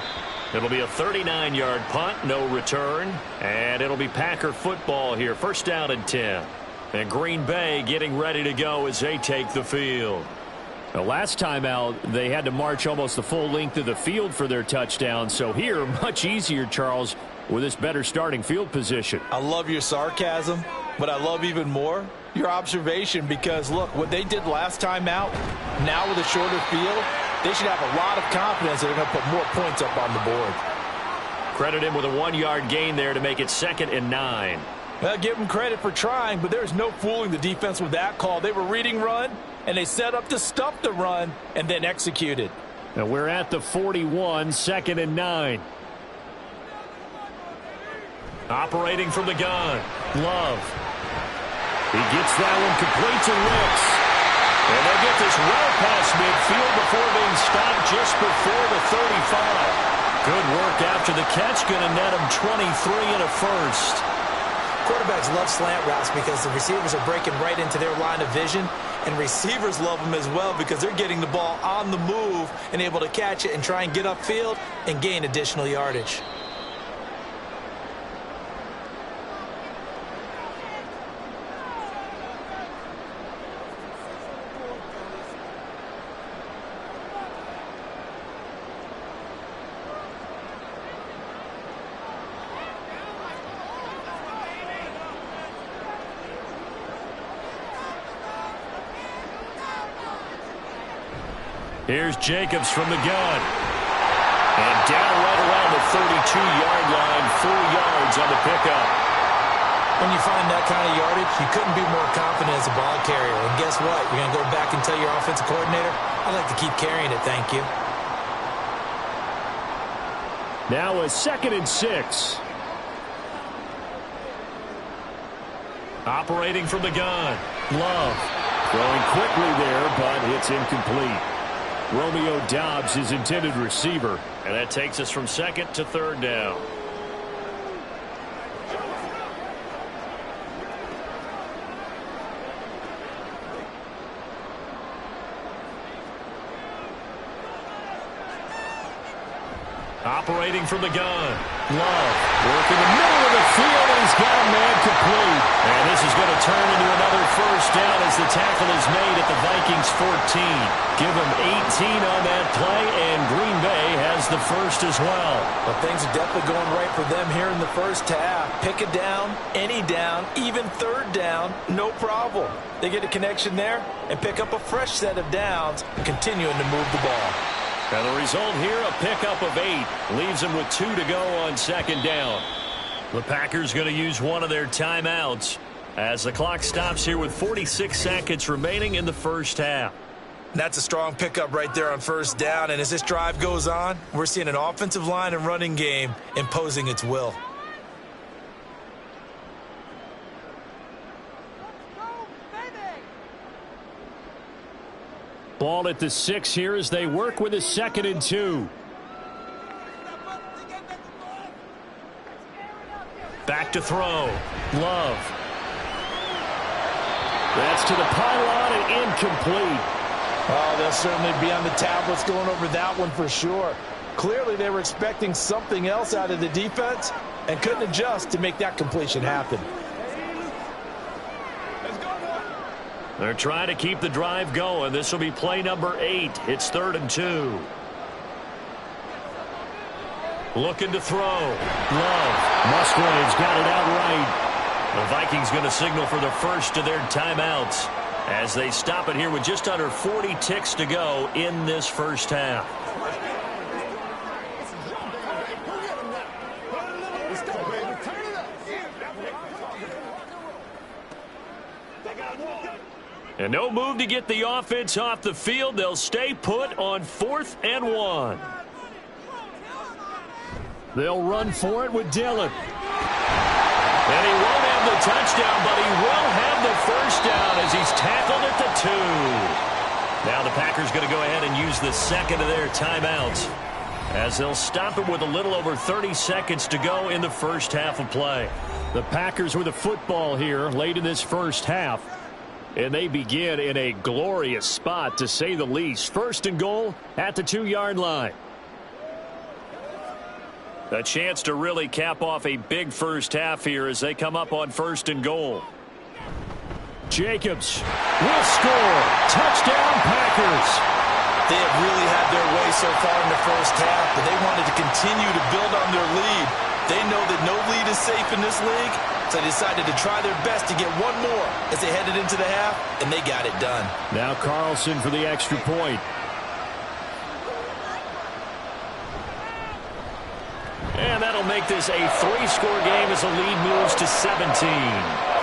It'll be a 39-yard punt, no return, and it'll be Packer football here. 1st down and 10. And Green Bay getting ready to go as they take the field. The last time out, they had to march almost the full length of the field for their touchdown. So here, much easier, Charles, with this better starting field position. I love your sarcasm, but I love even more your observation because, look, what they did last time out, now with a shorter field, they should have a lot of confidence that they're going to put more points up on the board. Credit him with a 1-yard gain there to make it 2nd and 9. Well, give him credit for trying, but there's no fooling the defense with that call. They were reading run, and they set up to stuff the run and then executed. And we're at the 41, 2nd and 9. Operating from the gun, Love. He gets that one complete to Ricks. And they'll get this well past midfield before being stopped just before the 35. Good work after the catch, going to net him 23 and a 1st. Quarterbacks love slant routes because the receivers are breaking right into their line of vision, and receivers love them as well because they're getting the ball on the move and able to catch it and try and get upfield and gain additional yardage. Here's Jacobs from the gun. And down right around the 32-yard line, 4 yards on the pickup. When you find that kind of yardage, you couldn't be more confident as a ball carrier. And guess what? You're going to go back and tell your offensive coordinator, I'd like to keep carrying it, thank you. Now a 2nd and 6. Operating from the gun, Love. Throwing quickly there, but it's incomplete. Romeo Doubs, his intended receiver. And that takes us from 2nd to 3rd down. Operating from the gun, Love. Work in the middle of the field, and he's got a man complete. And this is going to turn into another 1st down as the tackle is made at the Vikings 14. Give them 18 on that play, and Green Bay has the 1st as well. Well, things are definitely going right for them here in the 1st half. Pick a down, any down, even 3rd down, no problem. They get a connection there and pick up a fresh set of downs, continuing to move the ball. And the result here, a pickup of 8. Leaves them with 2 to go on 2nd down. The Packers going to use one of their timeouts as the clock stops here with 46 seconds remaining in the 1st half. That's a strong pickup right there on 1st down. And as this drive goes on, we're seeing an offensive line and running game imposing its will. Ball at the 6 here as they work with a 2nd and 2. Back to throw. Love. That's to the pylon and incomplete. Oh, they'll certainly be on the tablets going over that one for sure. Clearly they were expecting something else out of the defense and couldn't adjust to make that completion happen. They're trying to keep the drive going. This will be play number 8. It's 3rd and 2. Looking to throw. Love. Musgrave's got it outright. The Vikings going to signal for the 1st of their timeouts as they stop it here with just under 40 ticks to go in this 1st half. And no move to get the offense off the field. They'll stay put on 4th and 1. They'll run for it with Dillon. And he won't have the touchdown, but he will have the 1st down as he's tackled at the 2. Now the Packers going to go ahead and use the 2nd of their timeouts as they'll stop it with a little over 30 seconds to go in the 1st half of play. The Packers with the football here late in this 1st half. And they begin in a glorious spot, to say the least. 1st and goal at the 2-yard line. A chance to really cap off a big 1st half here as they come up on 1st and goal. Jacobs will score. Touchdown, Packers. They have really had their way so far in the 1st half, but they wanted to continue to build on their lead. They know that no lead is safe in this league, so they decided to try their best to get one more as they headed into the half, and they got it done. Now Carlson for the extra point. And that'll make this a 3-score game as the lead moves to 17.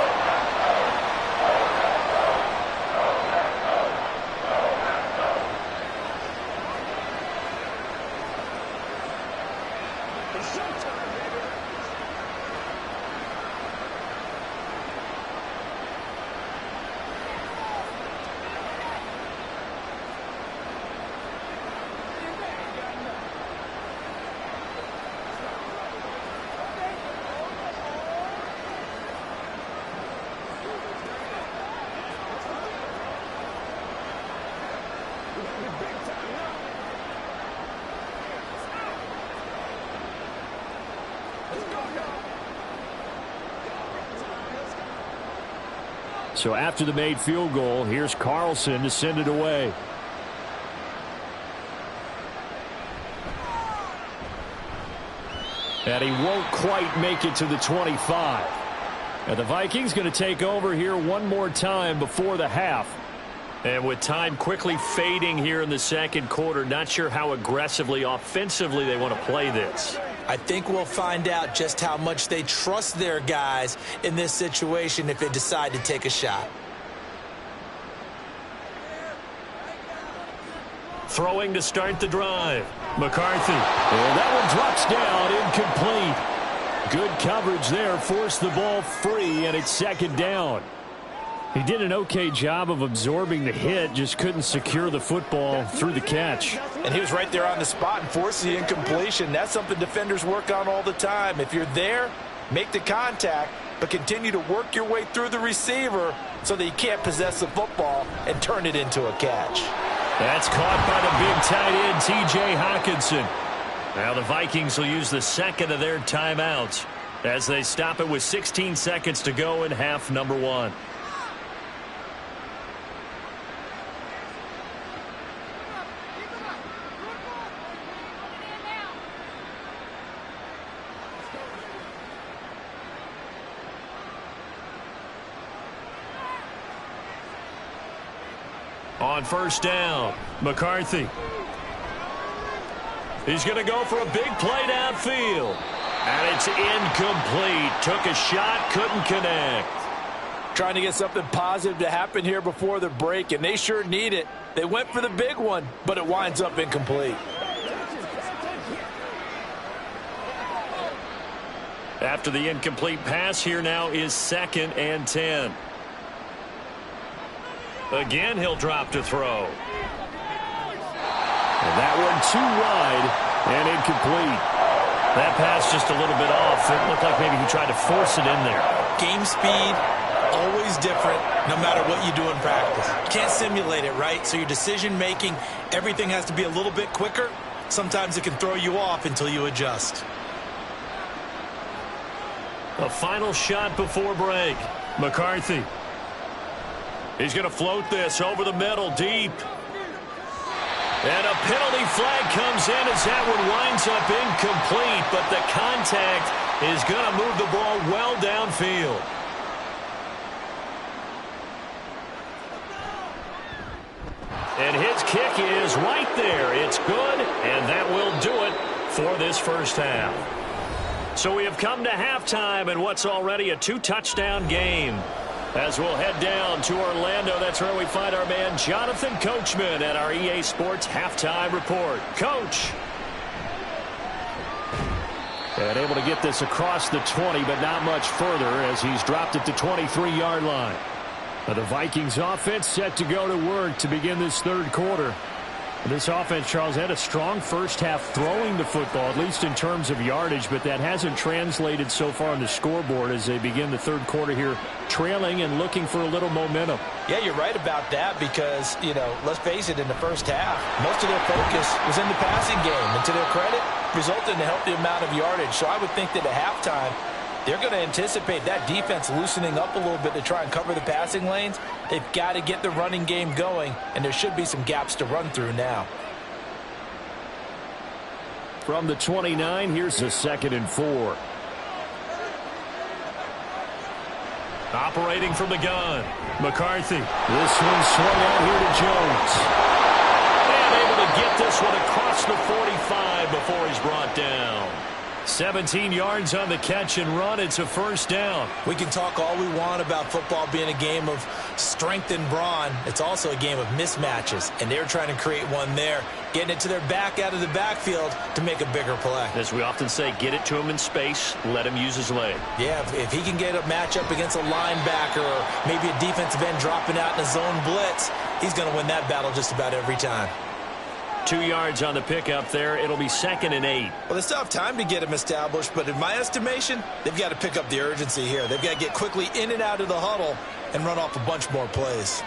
So after the made field goal, here's Carlson to send it away. And he won't quite make it to the 25. And the Vikings going to take over here one more time before the half. And with time quickly fading here in the second quarter, not sure how aggressively, offensively they want to play this. I think we'll find out just how much they trust their guys in this situation if they decide to take a shot. Throwing to start the drive. McCarthy. And that one drops down, incomplete. Good coverage there, forced the ball free, and it's second down. He did an okay job of absorbing the hit, just couldn't secure the football through the catch. And he was right there on the spot and forced the incompletion. That's something defenders work on all the time. If you're there, make the contact, but continue to work your way through the receiver so that you can't possess the football and turn it into a catch. That's caught by the big tight end, T.J. Hockenson. Now the Vikings will use the second of their timeouts as they stop it with 16 seconds to go in half number one. On first down, McCarthy. He's going to go for a big play downfield. And it's incomplete. Took a shot, couldn't connect. Trying to get something positive to happen here before the break, and they sure need it. They went for the big one, but it winds up incomplete. After the incomplete pass, here now is 2nd and 10. Again, he'll drop to throw. And that one too wide and incomplete. That pass just a little bit off. It looked like maybe he tried to force it in there. Game speed, always different, no matter what you do in practice. You can't simulate it, right? So your decision-making, everything has to be a little bit quicker. Sometimes it can throw you off until you adjust. A final shot before break. McCarthy. He's going to float this over the middle, deep. And a penalty flag comes in as that one winds up incomplete, but the contact is going to move the ball well downfield. And his kick is right there. It's good, and that will do it for this first half. So we have come to halftime in what's already a 2-touchdown game. As we'll head down to Orlando, that's where we find our man Jonathan Coachman at our EA Sports Halftime Report. Coach. And able to get this across the 20, but not much further as he's dropped it to 23-yard line. Now the Vikings offense set to go to work to begin this third quarter. This offense, Charles, had a strong first half throwing the football, at least in terms of yardage, but that hasn't translated so far on the scoreboard as they begin the third quarter here, trailing and looking for a little momentum. Yeah, you're right about that because, let's face it, in the first half, most of their focus was in the passing game. And to their credit, resulted in a healthy amount of yardage. So I would think that at halftime, they're going to anticipate that defense loosening up a little bit to try and cover the passing lanes. They've got to get the running game going, and there should be some gaps to run through now. From the 29, here's a 2nd and 4. Operating from the gun, McCarthy. This one swung out here to Jones. And able to get this one across the 45 before he's brought down. 17 yards on the catch and run. It's a first down. We can talk all we want about football being a game of strength and brawn. It's also a game of mismatches, and they're trying to create one there, getting it to their back out of the backfield to make a bigger play. As we often say, get it to him in space, let him use his leg. Yeah, if he can get a matchup against a linebacker or maybe a defensive end dropping out in a zone blitz, he's going to win that battle just about every time. 2 yards on the pickup there. It'll be 2nd and 8. Well, they still have time to get him established, but in my estimation, they've got to pick up the urgency here. They've got to get quickly in and out of the huddle and run off a bunch more plays.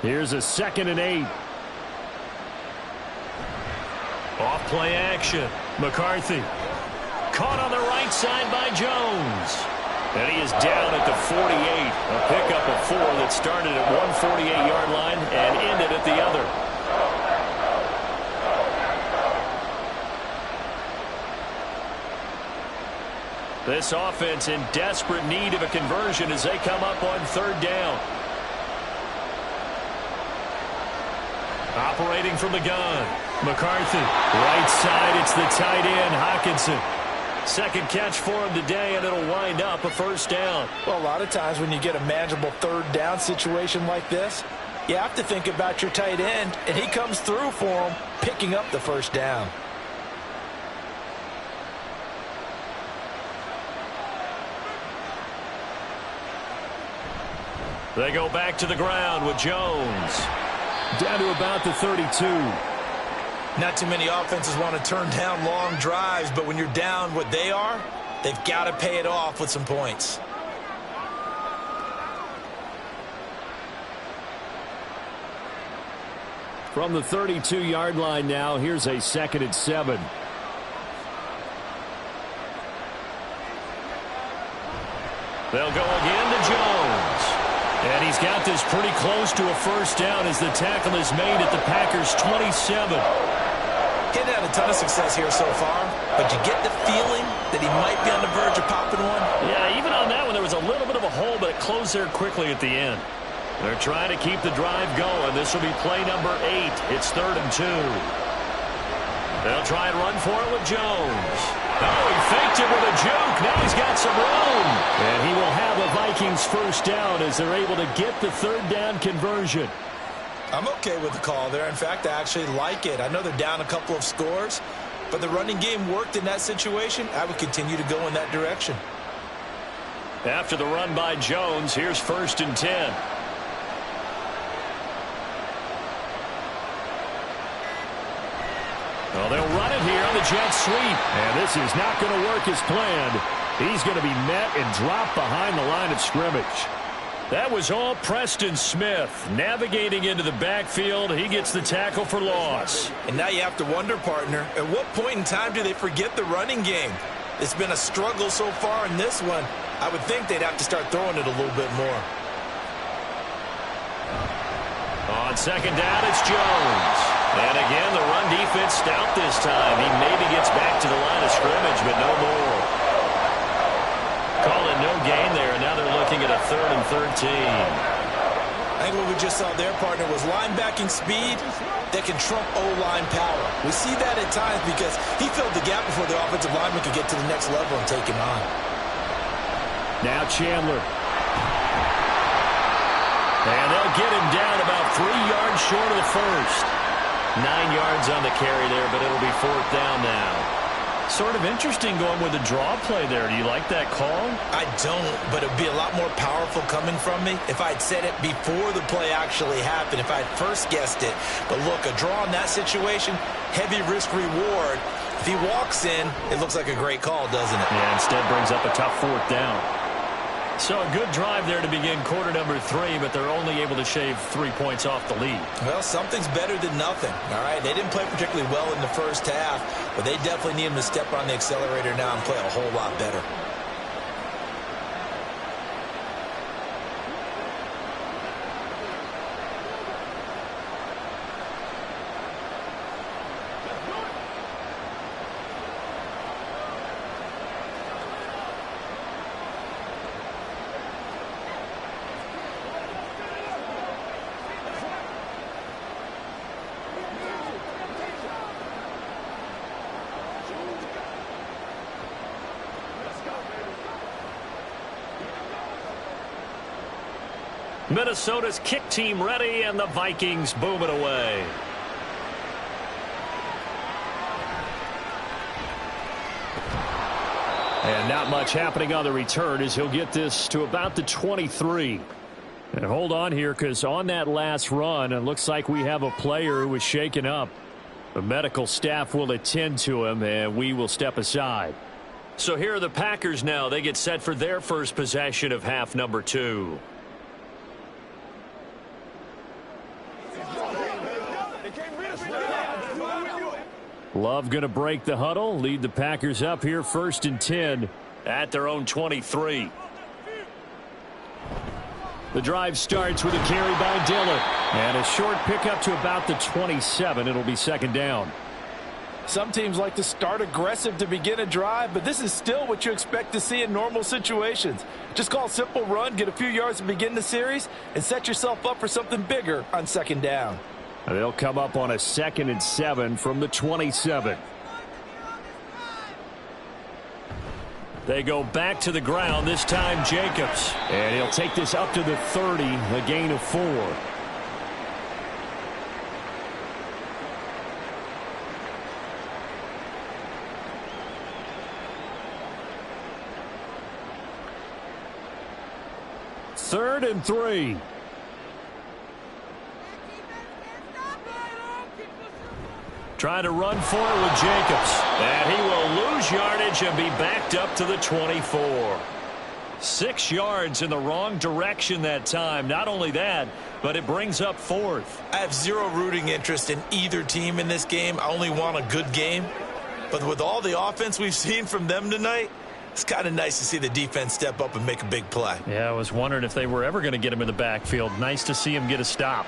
Here's a 2nd and 8. Off play action. McCarthy. Caught on the right side by Jones. And he is down at the 48. A pickup of 4 that started at one 48-yard line and ended at the other. This offense in desperate need of a conversion as they come up on 3rd down. Operating from the gun. McCarthy. Right side, it's the tight end, Hockenson. Second catch for him today, and it'll wind up a first down. Well, a lot of times when you get a manageable third down situation like this, you have to think about your tight end, and he comes through for him, picking up the first down. They go back to the ground with Jones. Down to about the 32. Not too many offenses want to turn down long drives, but when you're down what they are, they've got to pay it off with some points. From the 32-yard line now, here's a 2nd and 7. They'll go again to Jones. And he's got this pretty close to a first down as the tackle is made at the Packers' 27. He's had a ton of success here so far, but you get the feeling that he might be on the verge of popping one. Yeah, even on that one, there was a little bit of a hole, but it closed there quickly at the end. They're trying to keep the drive going. This will be play number 8. It's 3rd and 2. They'll try and run for it with Jones. Oh, he faked it with a juke. Now he's got some room. And he will have a Vikings first down as they're able to get the third down conversion. I'm okay with the call there. In fact, I actually like it. I know they're down a couple of scores, but the running game worked in that situation. I would continue to go in that direction. After the run by Jones, here's 1st and 10. Well, they'll run it here on the jet sweep. And this is not going to work as planned. He's going to be met and dropped behind the line of scrimmage. That was all Preston Smith. Navigating into the backfield, he gets the tackle for loss. And now you have to wonder, partner, at what point in time do they forget the running game? It's been a struggle so far in this one. I would think they'd have to start throwing it a little bit more. On 2nd down, it's Jones. And again, the run defense stout this time. He maybe gets back to the line of scrimmage, but no more. Call it no gain there, and now they're looking at a 3rd and 13. I think what we just saw there, partner, was linebacking speed that can trump O-line power. We see that at times because he filled the gap before the offensive lineman could get to the next level and take him on. Now Chandler. And they'll get him down about 3 yards short of the first. 9 yards on the carry there, but it'll be 4th down now. Sort of interesting going with a draw play there. Do you like that call? I don't, but it would be a lot more powerful coming from me if I'd said it before the play actually happened, if I'd first guessed it. But look, a draw in that situation, heavy risk reward. If he walks in, it looks like a great call, doesn't it? Yeah, instead brings up a tough 4th down. So a good drive there to begin quarter number 3, but they're only able to shave 3 points off the lead. Well, something's better than nothing, all right? They didn't play particularly well in the first half, but they definitely need him to step on the accelerator now and play a whole lot better. Minnesota's kick team ready, and the Vikings boom it away. And not much happening on the return as he'll get this to about the 23. And hold on here, because on that last run, it looks like we have a player who was shaken up. The medical staff will attend to him, and we will step aside. So here are the Packers now. They get set for their first possession of half number 2. Love going to break the huddle, lead the Packers up here 1st and 10 at their own 23. The drive starts with a carry by Dillon. And a short pickup to about the 27. It'll be 2nd down. Some teams like to start aggressive to begin a drive, but this is still what you expect to see in normal situations. Just call a simple run, get a few yards to begin the series, and set yourself up for something bigger on 2nd down. They'll come up on a 2nd and 7 from the 27. They go back to the ground, this time Jacobs. And he'll take this up to the 30, a gain of 4. Third and 3. Trying to run for it with Jacobs. And he will lose yardage and be backed up to the 24. 6 yards in the wrong direction that time. Not only that, but it brings up 4th. I have zero rooting interest in either team in this game. I only want a good game. But with all the offense we've seen from them tonight, it's kind of nice to see the defense step up and make a big play. Yeah, I was wondering if they were ever going to get him in the backfield. Nice to see him get a stop.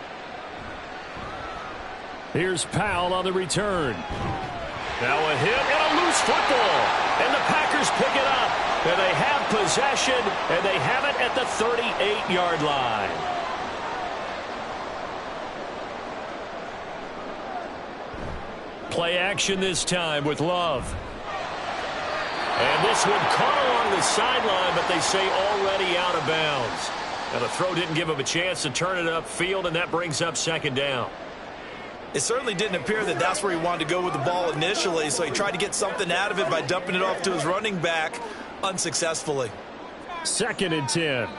Here's Powell on the return. Now a hit and a loose football. And the Packers pick it up. And they have possession, and they have it at the 38-yard line. Play action this time with Love. And this one caught along the sideline, but they say already out of bounds. Now the throw didn't give him a chance to turn it upfield, and that brings up 2nd down. It certainly didn't appear that that's where he wanted to go with the ball initially, so he tried to get something out of it by dumping it off to his running back unsuccessfully. 2nd and 10.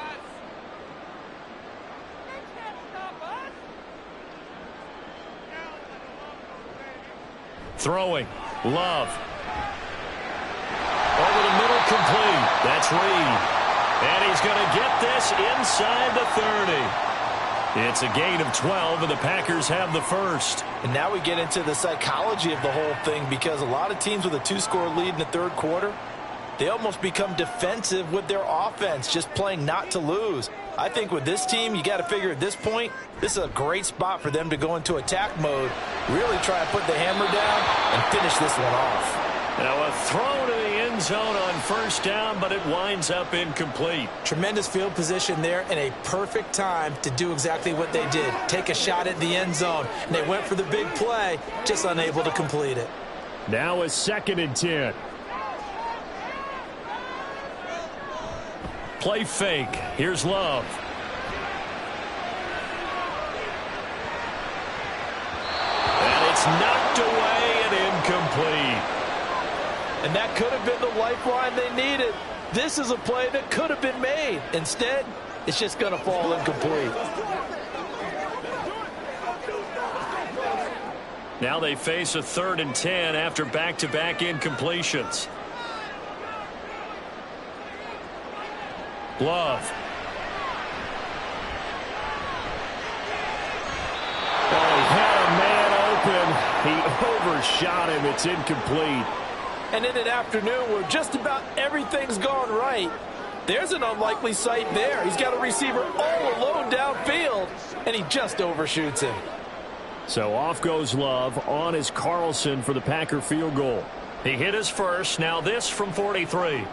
Throwing. Love. Over the middle, complete. That's Reed. And he's going to get this inside the 30. It's a gain of 12, and the Packers have the first. And now we get into the psychology of the whole thing, because a lot of teams with a 2-score lead in the third quarter, they almost become defensive with their offense, just playing not to lose. I think with this team, you got to figure at this point, this is a great spot for them to go into attack mode, really try and put the hammer down and finish this one off. Now a throw to the end zone on 1st down, but it winds up incomplete. Tremendous field position there and a perfect time to do exactly what they did. Take a shot at the end zone. And they went for the big play, just unable to complete it. Now a 2nd and 10. Play fake. Here's Love. And it's knocked away and incomplete. And that could have been the lifeline they needed. This is a play that could have been made. Instead, it's just going to fall incomplete. Now they face a 3rd and 10 after back-to-back incompletions. Love. Oh, he had a man open. He overshot him. It's incomplete. And in an afternoon where just about everything's gone right, there's an unlikely sight there. He's got a receiver all alone downfield, and he just overshoots him. So off goes Love. On is Carlson for the Packer field goal. He hit his first. Now this from 43.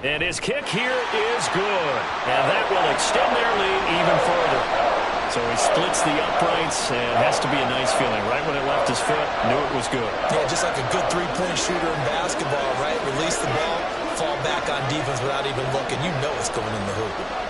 And his kick here is good. And that will extend their lead even further. So he splits the uprights, and it has to be a nice feeling. Right when it left his foot, knew it was good. Yeah, just like a good three-point shooter in basketball, right? Release the ball, fall back on defense without even looking. You know it's going in the hoop.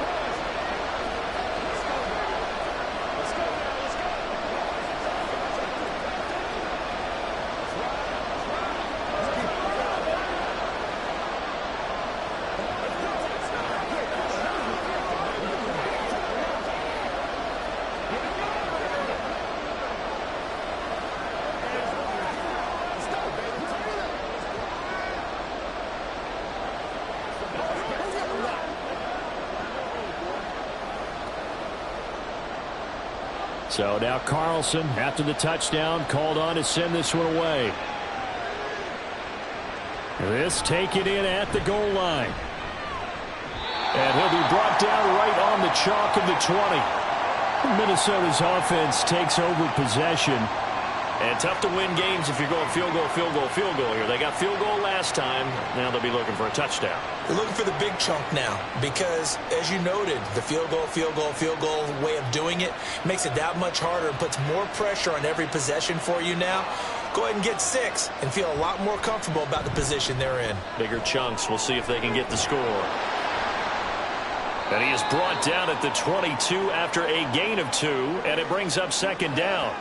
So now Carlson, after the touchdown, called on to send this one away. This taken in at the goal line. And he'll be brought down right on the chalk of the 20. Minnesota's offense takes over possession. And tough to win games if you're going field goal, field goal, field goal here. They got field goal last time. Now they'll be looking for a touchdown. They're looking for the big chunk now because, as you noted, the field goal, field goal, field goal way of doing it makes it that much harder and puts more pressure on every possession for you now. Go ahead and get 6 and feel a lot more comfortable about the position they're in. Bigger chunks. We'll see if they can get the score. And he is brought down at the 22 after a gain of 2, and it brings up second down.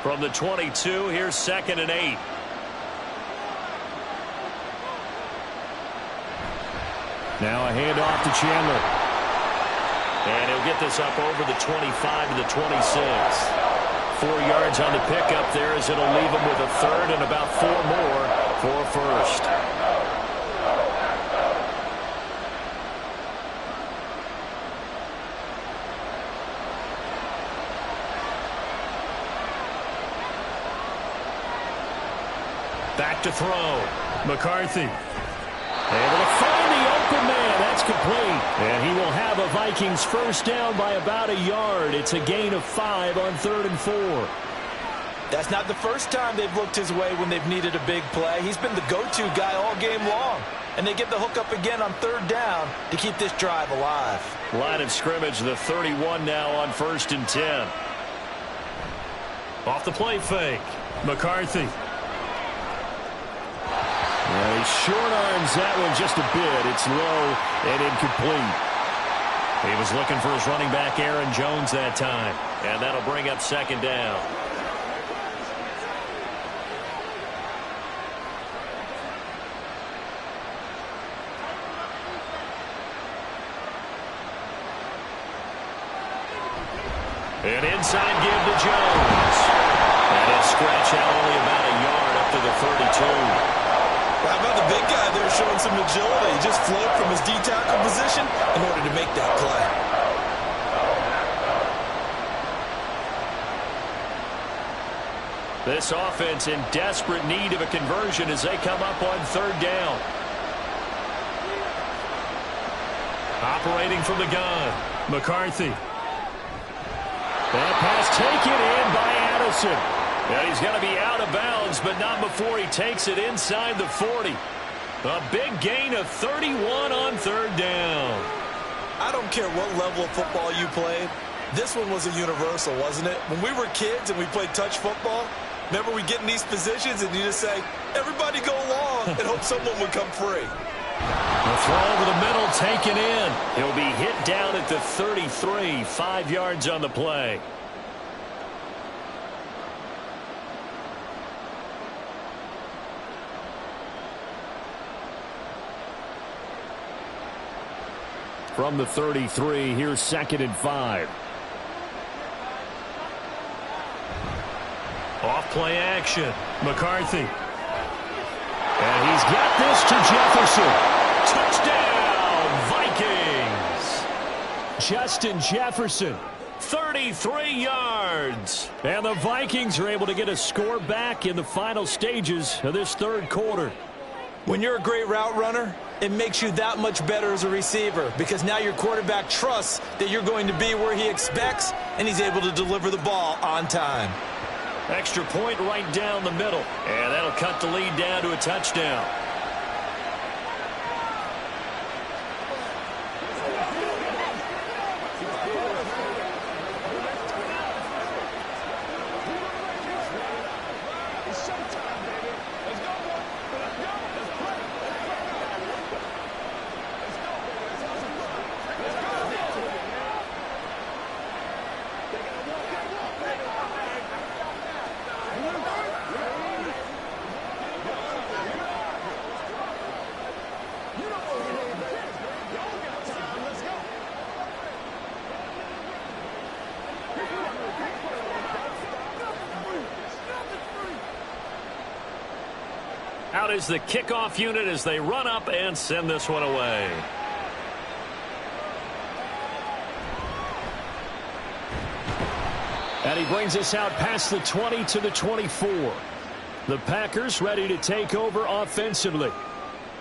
From the 22, here's 2nd and 8. Now a handoff to Chandler. And he'll get this up over the 25 to the 26. 4 yards on the pickup there as it'll leave him with a third and about 4 more for a first. Back to throw. McCarthy. Able to find the open man. That's complete. And he will have a Vikings first down by about a yard. It's a gain of 5 on 3rd and 4. That's not the first time they've looked his way when they've needed a big play. He's been the go-to guy all game long. And they get the hook up again on 3rd down to keep this drive alive. Line of scrimmage, the 31 now on 1st and 10. Off the play fake. McCarthy. Well, he short arms that one just a bit. It's low and incomplete. He was looking for his running back, Aaron Jones, that time. And that'll bring up second down. An inside give to Jones. And he'll scratch out only about a yard up to the 32. How about the big guy there showing some agility? He just flowed from his D-tackle position in order to make that play. This offense in desperate need of a conversion as they come up on 3rd down. Operating from the gun. McCarthy. That pass taken in by Addison. And he's going to be out of bounds, but not before he takes it inside the 40. A big gain of 31 on 3rd down. I don't care what level of football you played. This one was a universal, wasn't it? When we were kids and we played touch football, remember we get in these positions and you just say, everybody go along and hope someone would come free. The throw over the middle taken in. He'll be hit down at the 33, 5 yards on the play. From the 33, here's 2nd and 5. Off play action. McCarthy. And he's got this to Jefferson. Touchdown, Vikings. Justin Jefferson. 33 yards. And the Vikings are able to get a score back in the final stages of this 3rd quarter. When you're a great route runner, it makes you that much better as a receiver because now your quarterback trusts that you're going to be where he expects and he's able to deliver the ball on time. Extra point right down the middle. And that'll cut the lead down to a touchdown. Out is the kickoff unit as they run up and send this one away. And he brings us out past the 20 to the 24. The Packers ready to take over offensively.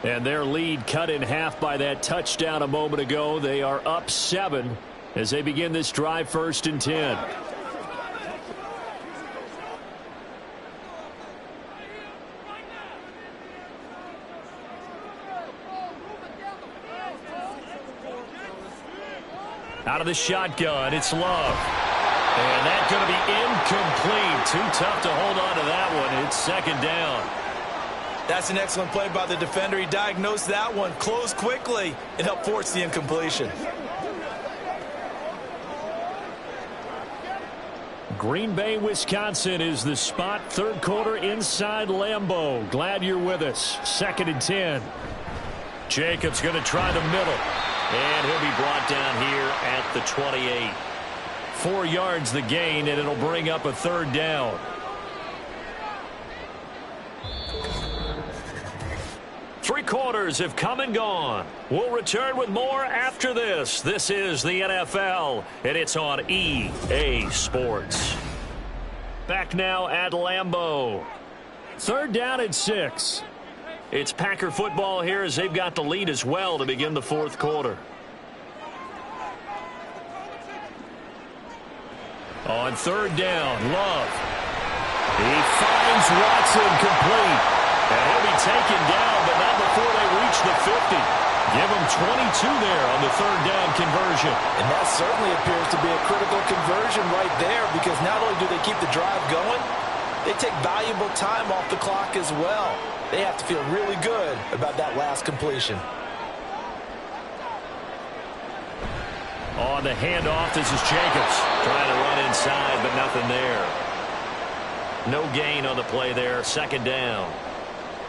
And their lead cut in half by that touchdown a moment ago. They are up 7 as they begin this drive, 1st and 10. Out of the shotgun, it's Love. And that's going to be incomplete. Too tough to hold on to that one. It's 2nd down. That's an excellent play by the defender. He diagnosed that one, closed quickly, and helped force the incompletion. Green Bay, Wisconsin is the spot. 3rd quarter inside Lambeau. Glad you're with us. 2nd and 10. Jacobs going to try the middle. And he'll be brought down here at the 28. 4 yards the gain, and it'll bring up a 3rd down. Three quarters have come and gone. We'll return with more after this. This is the NFL, and it's on EA Sports. Back now at Lambeau. 3rd down and 6. It's Packer football here as they've got the lead as well to begin the 4th quarter. On 3rd down, Love. He finds Watson complete. And he'll be taken down, but not before they reach the 50. Give him 22 there on the 3rd down conversion. And that certainly appears to be a critical conversion right there, because not only do they keep the drive going, they take valuable time off the clock as well. They have to feel really good about that last completion. On the handoff, this is Jacobs. Trying to run inside, but nothing there. No gain on the play there. 2nd down.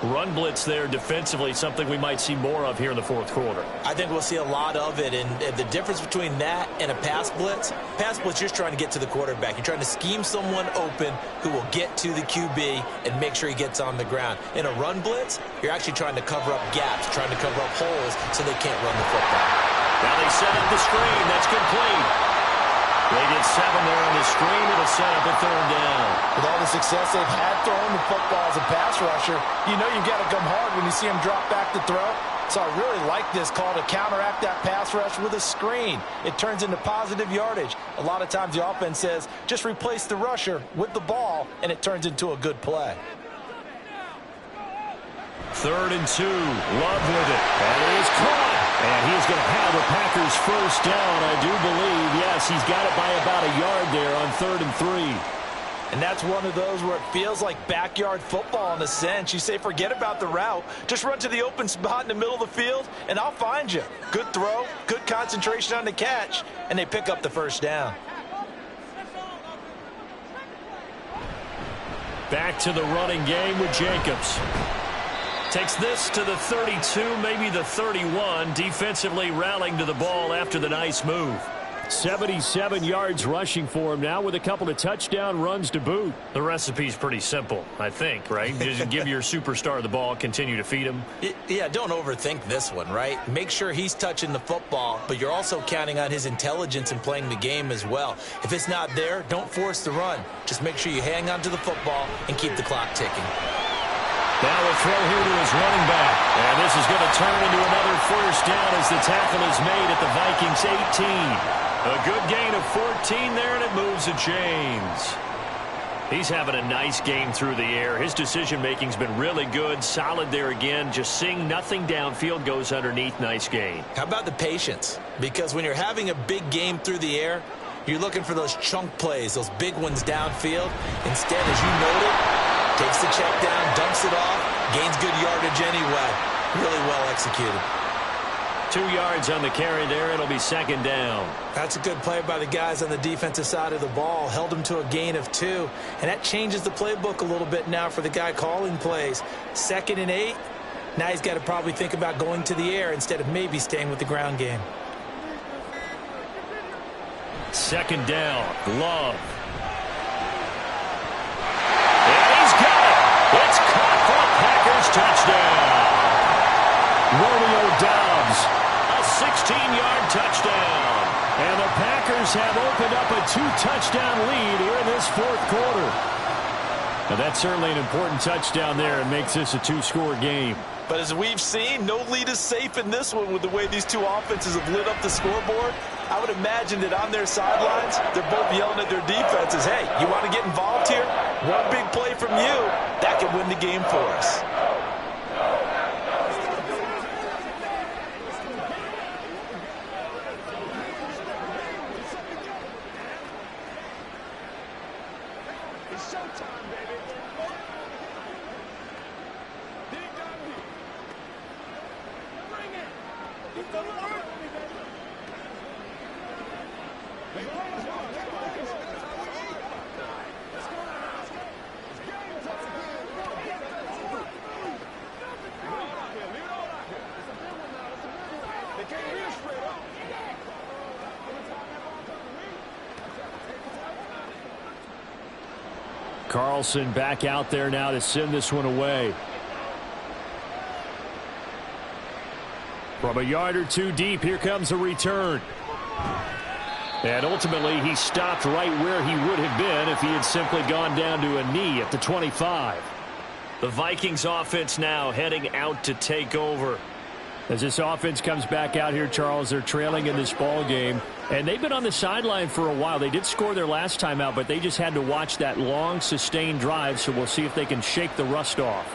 Run blitz there defensively, something we might see more of here in the 4th quarter. I think we'll see a lot of it, and the difference between that and a pass blitz, you're just trying to get to the quarterback. You're trying to scheme someone open who will get to the QB and make sure he gets on the ground. In a run blitz, you're actually trying to cover up gaps, trying to cover up holes so they can't run the football. Now they set up the screen. That's complete. They get 7 there on the screen. It'll set up a 3rd down. With all the success they've had throwing the football as a pass rusher, you know you've got to come hard when you see him drop back to throw. So I really like this call to counteract that pass rush with a screen. It turns into positive yardage. A lot of times the offense says, just replace the rusher with the ball, and it turns into a good play. 3rd and 2. Love with it. And it is caught. And he's going to have the Packers 1st down, I do believe. Yes, he's got it by about a yard there on 3rd and 3. And that's one of those where it feels like backyard football in a sense. You say, forget about the route. Just run to the open spot in the middle of the field, and I'll find you. Good throw, good concentration on the catch, and they pick up the 1st down. Back to the running game with Jacobs. Takes this to the 32, maybe the 31. Defensively rallying to the ball after the nice move. 77 yards rushing for him now with a couple of touchdown runs to boot. The recipe's pretty simple, I think, right? Just give your superstar the ball, continue to feed him. Yeah, don't overthink this one, right? Make sure he's touching the football, but you're also counting on his intelligence in playing the game as well. If it's not there, don't force the run. Just make sure you hang on to the football and keep the clock ticking. Now a throw here to his running back. And this is going to turn into another 1st down as the tackle is made at the Vikings 18. A good gain of 14 there, and it moves the chains. He's having a nice game through the air. His decision-making's been really good. Solid there again. Just seeing nothing downfield, goes underneath. Nice gain. How about the patience? Because when you're having a big game through the air, you're looking for those chunk plays, those big ones downfield. Instead, as you noted, takes the check down, dumps it off, gains good yardage anyway. Really well executed. 2 yards on the carry there. It'll be 2nd down. That's a good play by the guys on the defensive side of the ball. Held him to a gain of 2. And that changes the playbook a little bit now for the guy calling plays. 2nd and 8. Now he's got to probably think about going to the air instead of maybe staying with the ground game. 2nd down. Love. And he's got it. It's caught for a Packers touchdown. Romeo Doubs. A 16-yard touchdown. And the Packers have opened up a 2-touchdown lead here in this 4th quarter. Now, that's certainly an important touchdown there. It makes this a two-score game. But as we've seen, no lead is safe in this one with the way these two offenses have lit up the scoreboard. I would imagine that on their sidelines, they're both yelling at their defenses, hey, you want to get involved here? One big play from you, that could win the game for us. Carlson back out there now to send this one away. From a yard or two deep, here comes a return. And ultimately, he stopped right where he would have been if he had simply gone down to a knee at the 25. The Vikings offense now heading out to take over. As this offense comes back out here, Charles, they're trailing in this ball game. And they've been on the sideline for a while. They did score their last time out, but they just had to watch that long, sustained drive, so we'll see if they can shake the rust off.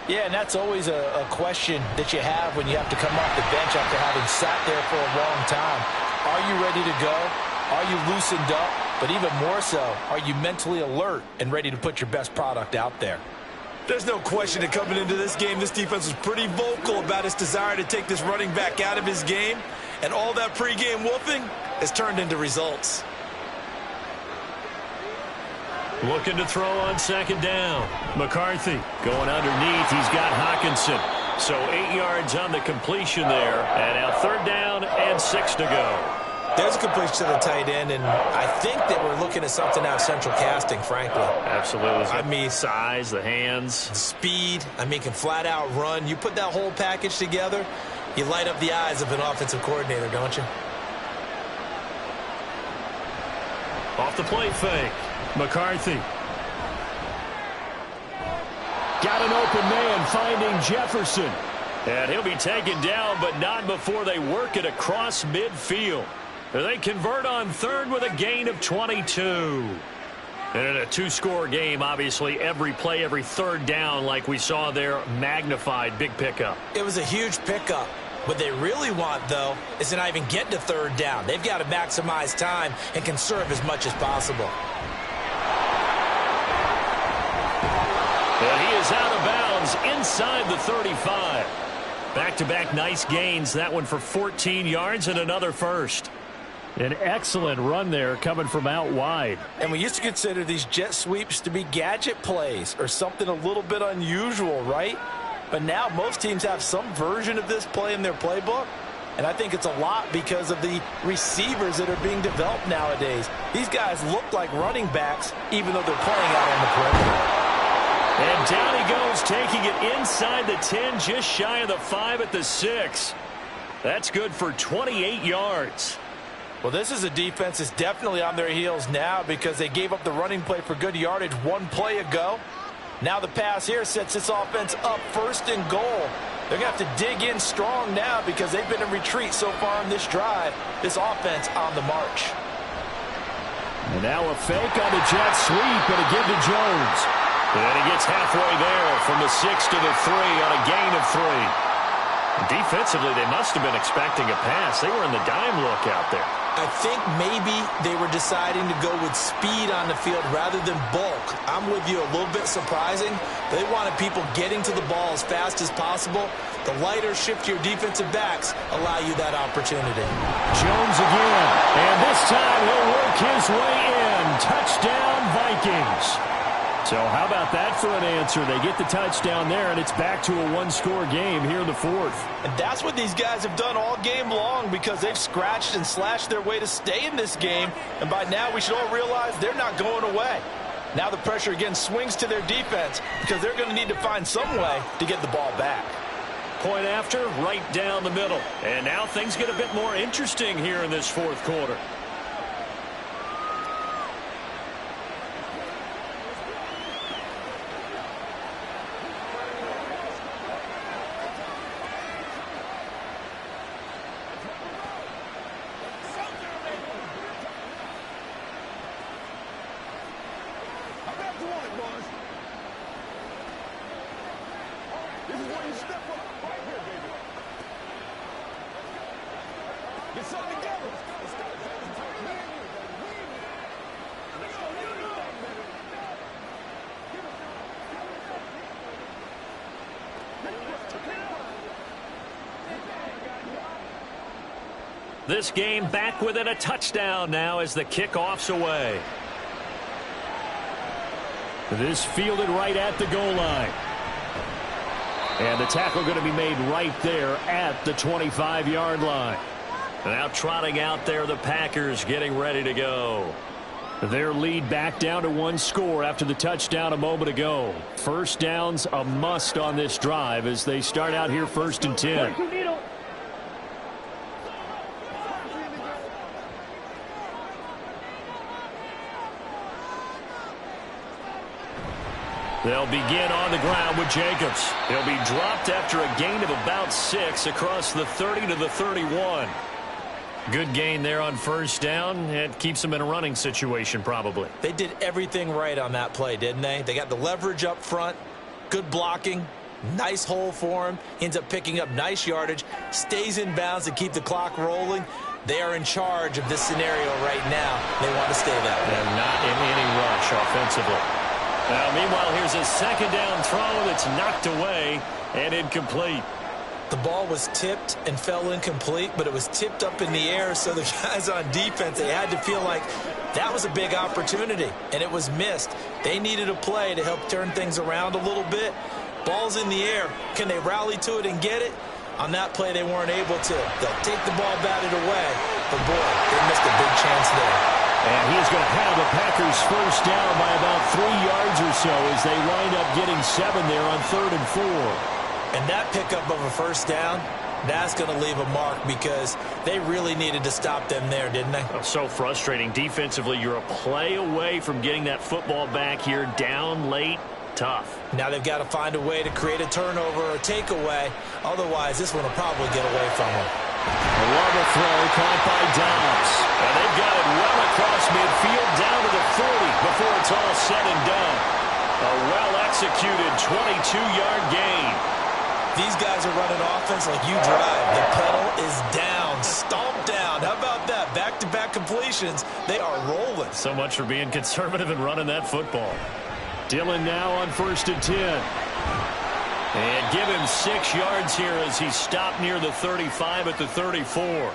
Yeah, and that's always a question that you have when you have to come off the bench after having sat there for a long time. Are you ready to go? Are you loosened up? But even more so, are you mentally alert and ready to put your best product out there? There's no question that coming into this game, this defense was pretty vocal about its desire to take this running back out of his game. And all that pregame wolfing has turned into results. Looking to throw on second down. McCarthy going underneath. He's got Hockenson. So 8 yards on the completion there. And now third down and 6 to go. There's a completion to the tight end, and I think that we're looking at something out of central casting, frankly. Absolutely. I mean, size, the hands. Speed. I mean, can flat out run. You put that whole package together, you light up the eyes of an offensive coordinator, don't you? Off the play fake. McCarthy. Got an open man finding Jefferson. And he'll be taken down, but not before they work it across midfield. They convert on third with a gain of 22. And in a two-score game, obviously, every play, every third down, like we saw there, magnified. Big pickup. It was a huge pickup. What they really want, though, is to not even get to third down. They've got to maximize time and conserve as much as possible. And he is out of bounds inside the 35. Back-to-back nice gains. That one for 14 yards and another first. An excellent run there coming from out wide. And we used to consider these jet sweeps to be gadget plays or something a little bit unusual, right? But now most teams have some version of this play in their playbook. And I think it's a lot because of the receivers that are being developed nowadays. These guys look like running backs even though they're playing out on the perimeter. And down he goes, taking it inside the 10, just shy of the 5 at the 6. That's good for 28 yards. Well, this is a defense that's definitely on their heels now because they gave up the running play for good yardage one play ago. Now the pass here sets this offense up first and goal. They're going to have to dig in strong now because they've been in retreat so far on this drive. This offense on the march. And now a fake on the jet sweep and a give to Jones. And he gets halfway there from the 6 to the 3 on a gain of 3. Defensively, they must have been expecting a pass. They were in the dime look out there. I think maybe they were deciding to go with speed on the field rather than bulk. I'm with you, a little bit surprising. They wanted people getting to the ball as fast as possible. The lighter, shiftier defensive backs allow you that opportunity. Jones again, and this time he'll work his way in. Touchdown, Vikings. So how about that for an answer? They get the touchdown there, and it's back to a one-score game here in the fourth. And that's what these guys have done all game long because they've scratched and slashed their way to stay in this game. And by now, we should all realize they're not going away. Now the pressure again swings to their defense because they're going to need to find some way to get the ball back. Point after, right down the middle. And now things get a bit more interesting here in this fourth quarter. This game back within a touchdown now as the kickoff's away. This fielded right at the goal line. And the tackle going to be made right there at the 25-yard line. Now trotting out there, the Packers getting ready to go. Their lead back down to one score after the touchdown a moment ago. First down's a must on this drive as they start out here 1st and 10. They'll begin on the ground with Jacobs. He'll be dropped after a gain of about 6 across the 30 to the 31. Good gain there on first down. It keeps them in a running situation probably. They did everything right on that play, didn't they? They got the leverage up front, good blocking, nice hole for him. He ends up picking up nice yardage, stays in bounds to keep the clock rolling. They are in charge of this scenario right now. They want to stay that way. And not in any rush offensively. Now, meanwhile, here's a second down throw that's knocked away and incomplete. The ball was tipped and fell incomplete, but it was tipped up in the air, so the guys on defense, they had to feel like that was a big opportunity, and it was missed. They needed a play to help turn things around a little bit. Ball's in the air. Can they rally to it and get it? On that play, they weren't able to. They'll take the ball, bat it away, but boy, they missed a big chance there. And he's going to have the Packers first down by about 3 yards or so as they wind up getting 7 there on 3rd and 4. And that pickup of a first down, that's going to leave a mark because they really needed to stop them there, didn't they? Oh, so frustrating. Defensively, you're a play away from getting that football back here down late. Tough. Now they've got to find a way to create a turnover or takeaway. Otherwise, this one will probably get away from them. A long throw caught by Dobbs. And they've got it well across midfield down to the 40 before it's all said and done. A well-executed 22-yard gain. These guys are running offense like you drive. The pedal is down, stomped down. How about that? Back-to-back completions. They are rolling. So much for being conservative and running that football. Dillon now on 1st and 10. And give him 6 yards here as he stopped near the 35 at the 34.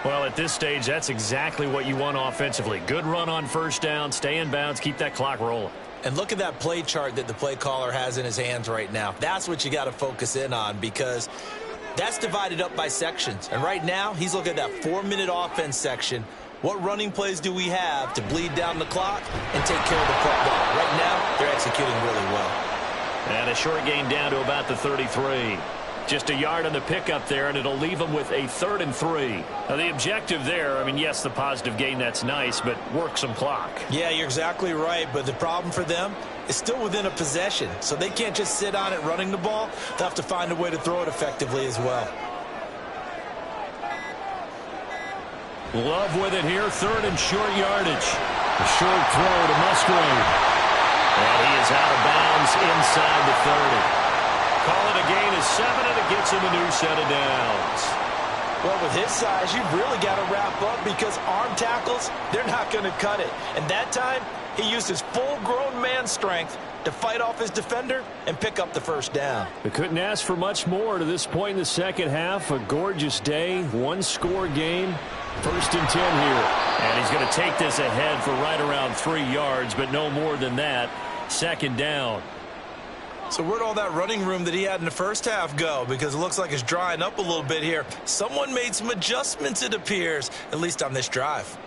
Well, at this stage, that's exactly what you want offensively. Good run on first down, stay in bounds, keep that clock rolling. And look at that play chart that the play caller has in his hands right now. That's what you got to focus in on because that's divided up by sections. And right now, he's looking at that 4-minute offense section. What running plays do we have to bleed down the clock and take care of the football? Right now, they're executing really well. And a short gain down to about the 33. Just a yard on the pickup there, and it'll leave them with a 3rd and 3. Now, the objective there, I mean, yes, the positive gain, that's nice, but work some clock. Yeah, you're exactly right, but the problem for them is still within a possession, so they can't just sit on it running the ball. They'll have to find a way to throw it effectively as well. Love with it here, 3rd and short yardage. A short throw to Musgrave. And he is out of bounds inside the 30. Call it a gain of 7, and it gets him a new set of downs. Well, with his size, you've really got to wrap up because arm tackles, they're not going to cut it. And that time, he used his full-grown man strength to fight off his defender and pick up the first down. They couldn't ask for much more to this point in the second half. A gorgeous day, one-score game. 1st and 10 here. And he's going to take this ahead for right around 3 yards, but no more than that. 2nd down. So where'd all that running room that he had in the first half go? Because it looks like it's drying up a little bit here. Someone made some adjustments, it appears, at least on this drive.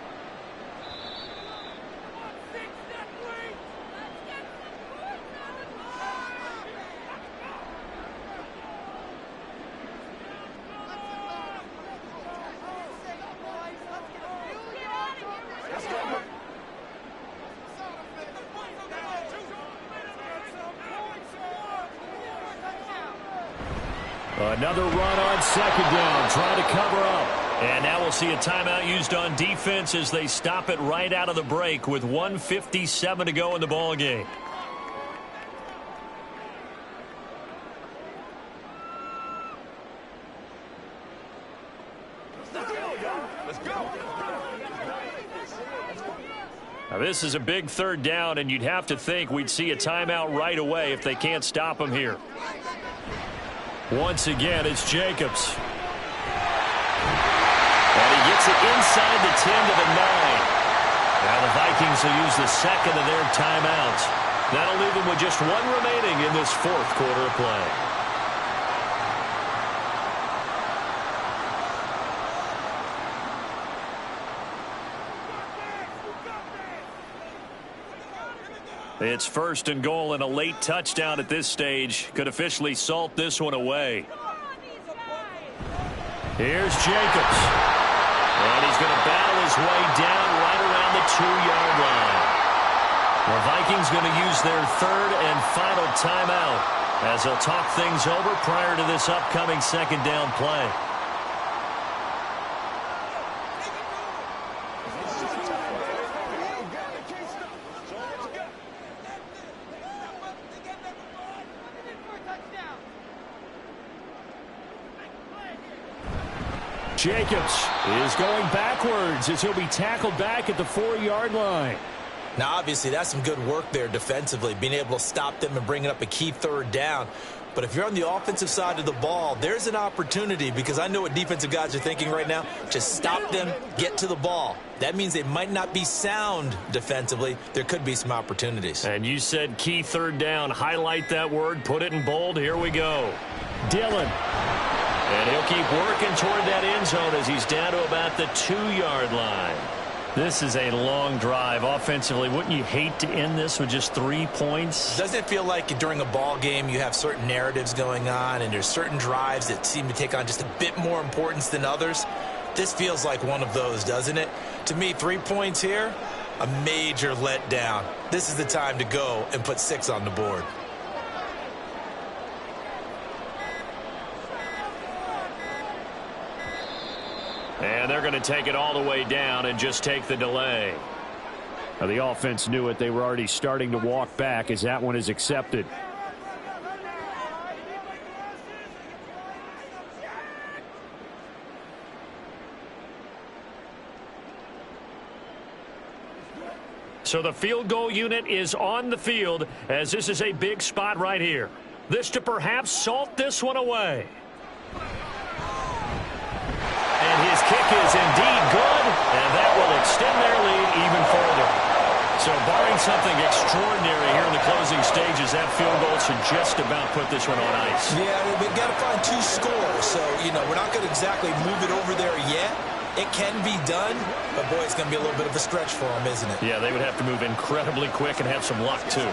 Another run on 2nd down, trying to cover up. And now we'll see a timeout used on defense as they stop it right out of the break with 1:57 to go in the ball game. Now this is a big 3rd down, and you'd have to think we'd see a timeout right away if they can't stop him here. Once again, it's Jacobs. And he gets it inside the 10 to the 9. Now the Vikings will use the second of their timeouts. That'll leave them with just 1 remaining in this 4th quarter of play. It's 1st and goal, and a late touchdown at this stage could officially salt this one away. Here's Jacobs. And he's going to battle his way down right around the 2-yard line. The Vikings going to use their 3rd and final timeout as they'll talk things over prior to this upcoming 2nd down play. Jacobs is going backwards as he'll be tackled back at the 4-yard line. Now, obviously, that's some good work there defensively, being able to stop them and bringing up a key 3rd down. But if you're on the offensive side of the ball, there's an opportunity, because I know what defensive guys are thinking right now. Just stop them, get to the ball. That means they might not be sound defensively. There could be some opportunities. And you said key 3rd down. Highlight that word. Put it in bold. Here we go. Dillon. And he'll keep working toward that end zone as he's down to about the 2-yard line. This is a long drive offensively. Wouldn't you hate to end this with just 3 points? Doesn't it feel like during a ball game you have certain narratives going on and there's certain drives that seem to take on just a bit more importance than others? This feels like one of those, doesn't it? To me, 3 points here, a major letdown. This is the time to go and put 6 on the board. And they're going to take it all the way down and just take the delay. Now, the offense knew it. They were already starting to walk back as that one is accepted. So the field goal unit is on the field as this is a big spot right here. This to perhaps salt this one away. And his kick is indeed good, and that will extend their lead even further. So barring something extraordinary here in the closing stages, that field goal should just about put this one on ice. Yeah, we've got to find 2 scores. So, we're not going to exactly move it over there yet. It can be done, but, boy, it's going to be a little bit of a stretch for them, isn't it? Yeah, they would have to move incredibly quick and have some luck, too.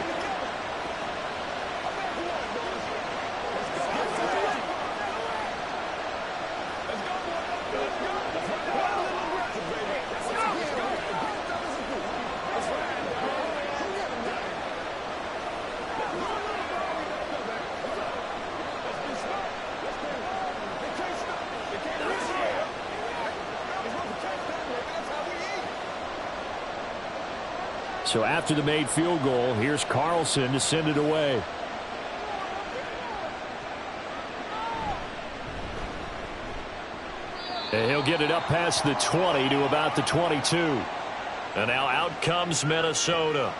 So after the made field goal, here's Carlson to send it away. And he'll get it up past the 20 to about the 22. And now out comes Minnesota.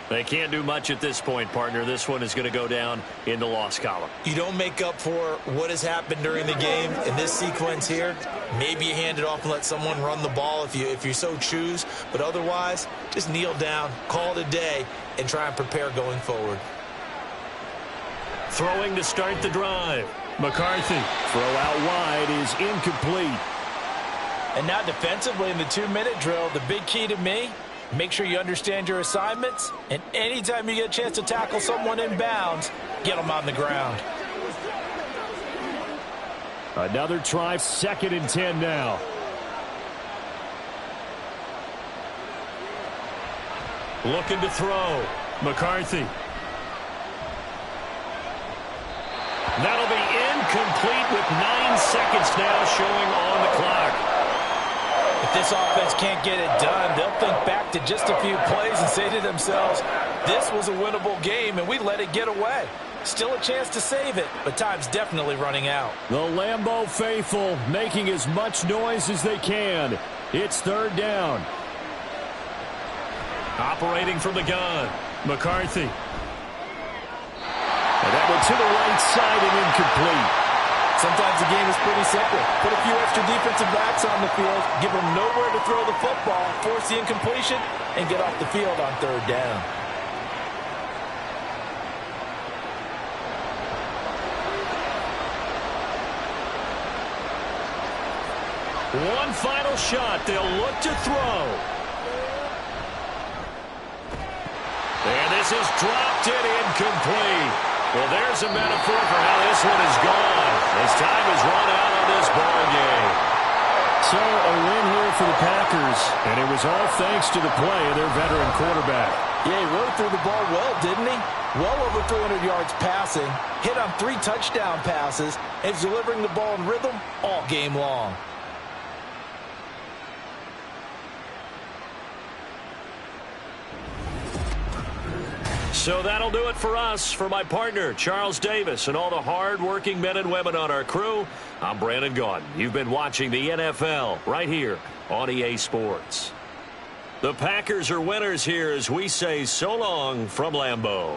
They can't do much at this point, partner. This one is going to go down in the loss column. You don't make up for what has happened during the game in this sequence here. Maybe you hand it off and let someone run the ball if you so choose. But otherwise, just kneel down, call it a day, and try and prepare going forward. Throwing to start the drive. McCarthy. Throw out wide is incomplete. And now defensively in the 2-minute drill, the big key to me, make sure you understand your assignments, and anytime you get a chance to tackle someone in bounds, get them on the ground. Another try, 2nd and 10 now. Looking to throw. McCarthy. That'll be incomplete with 9 seconds now showing on the clock. If this offense can't get it done, they'll think back to just a few plays and say to themselves, this was a winnable game, and we let it get away. Still a chance to save it, but time's definitely running out. The Lambeau faithful making as much noise as they can. It's third down. Operating from the gun, McCarthy. And that one to the right side and incomplete. Sometimes the game is pretty simple. Put a few extra defensive backs on the field, give them nowhere to throw the football, force the incompletion, and get off the field on third down. One final shot. They'll look to throw. And this is dropped and incomplete. Well, there's a metaphor for how this one is gone. As time has run out on this ball game. So a win here for the Packers, and it was all thanks to the play of their veteran quarterback. Yeah, he really threw the ball well, didn't he? Well over 300 yards passing, hit on 3 touchdown passes, and is delivering the ball in rhythm all game long. So that'll do it for us. For my partner, Charles Davis, and all the hard-working men and women on our crew, I'm Brandon Gaudin. You've been watching the NFL right here on EA Sports. The Packers are winners here as we say so long from Lambeau.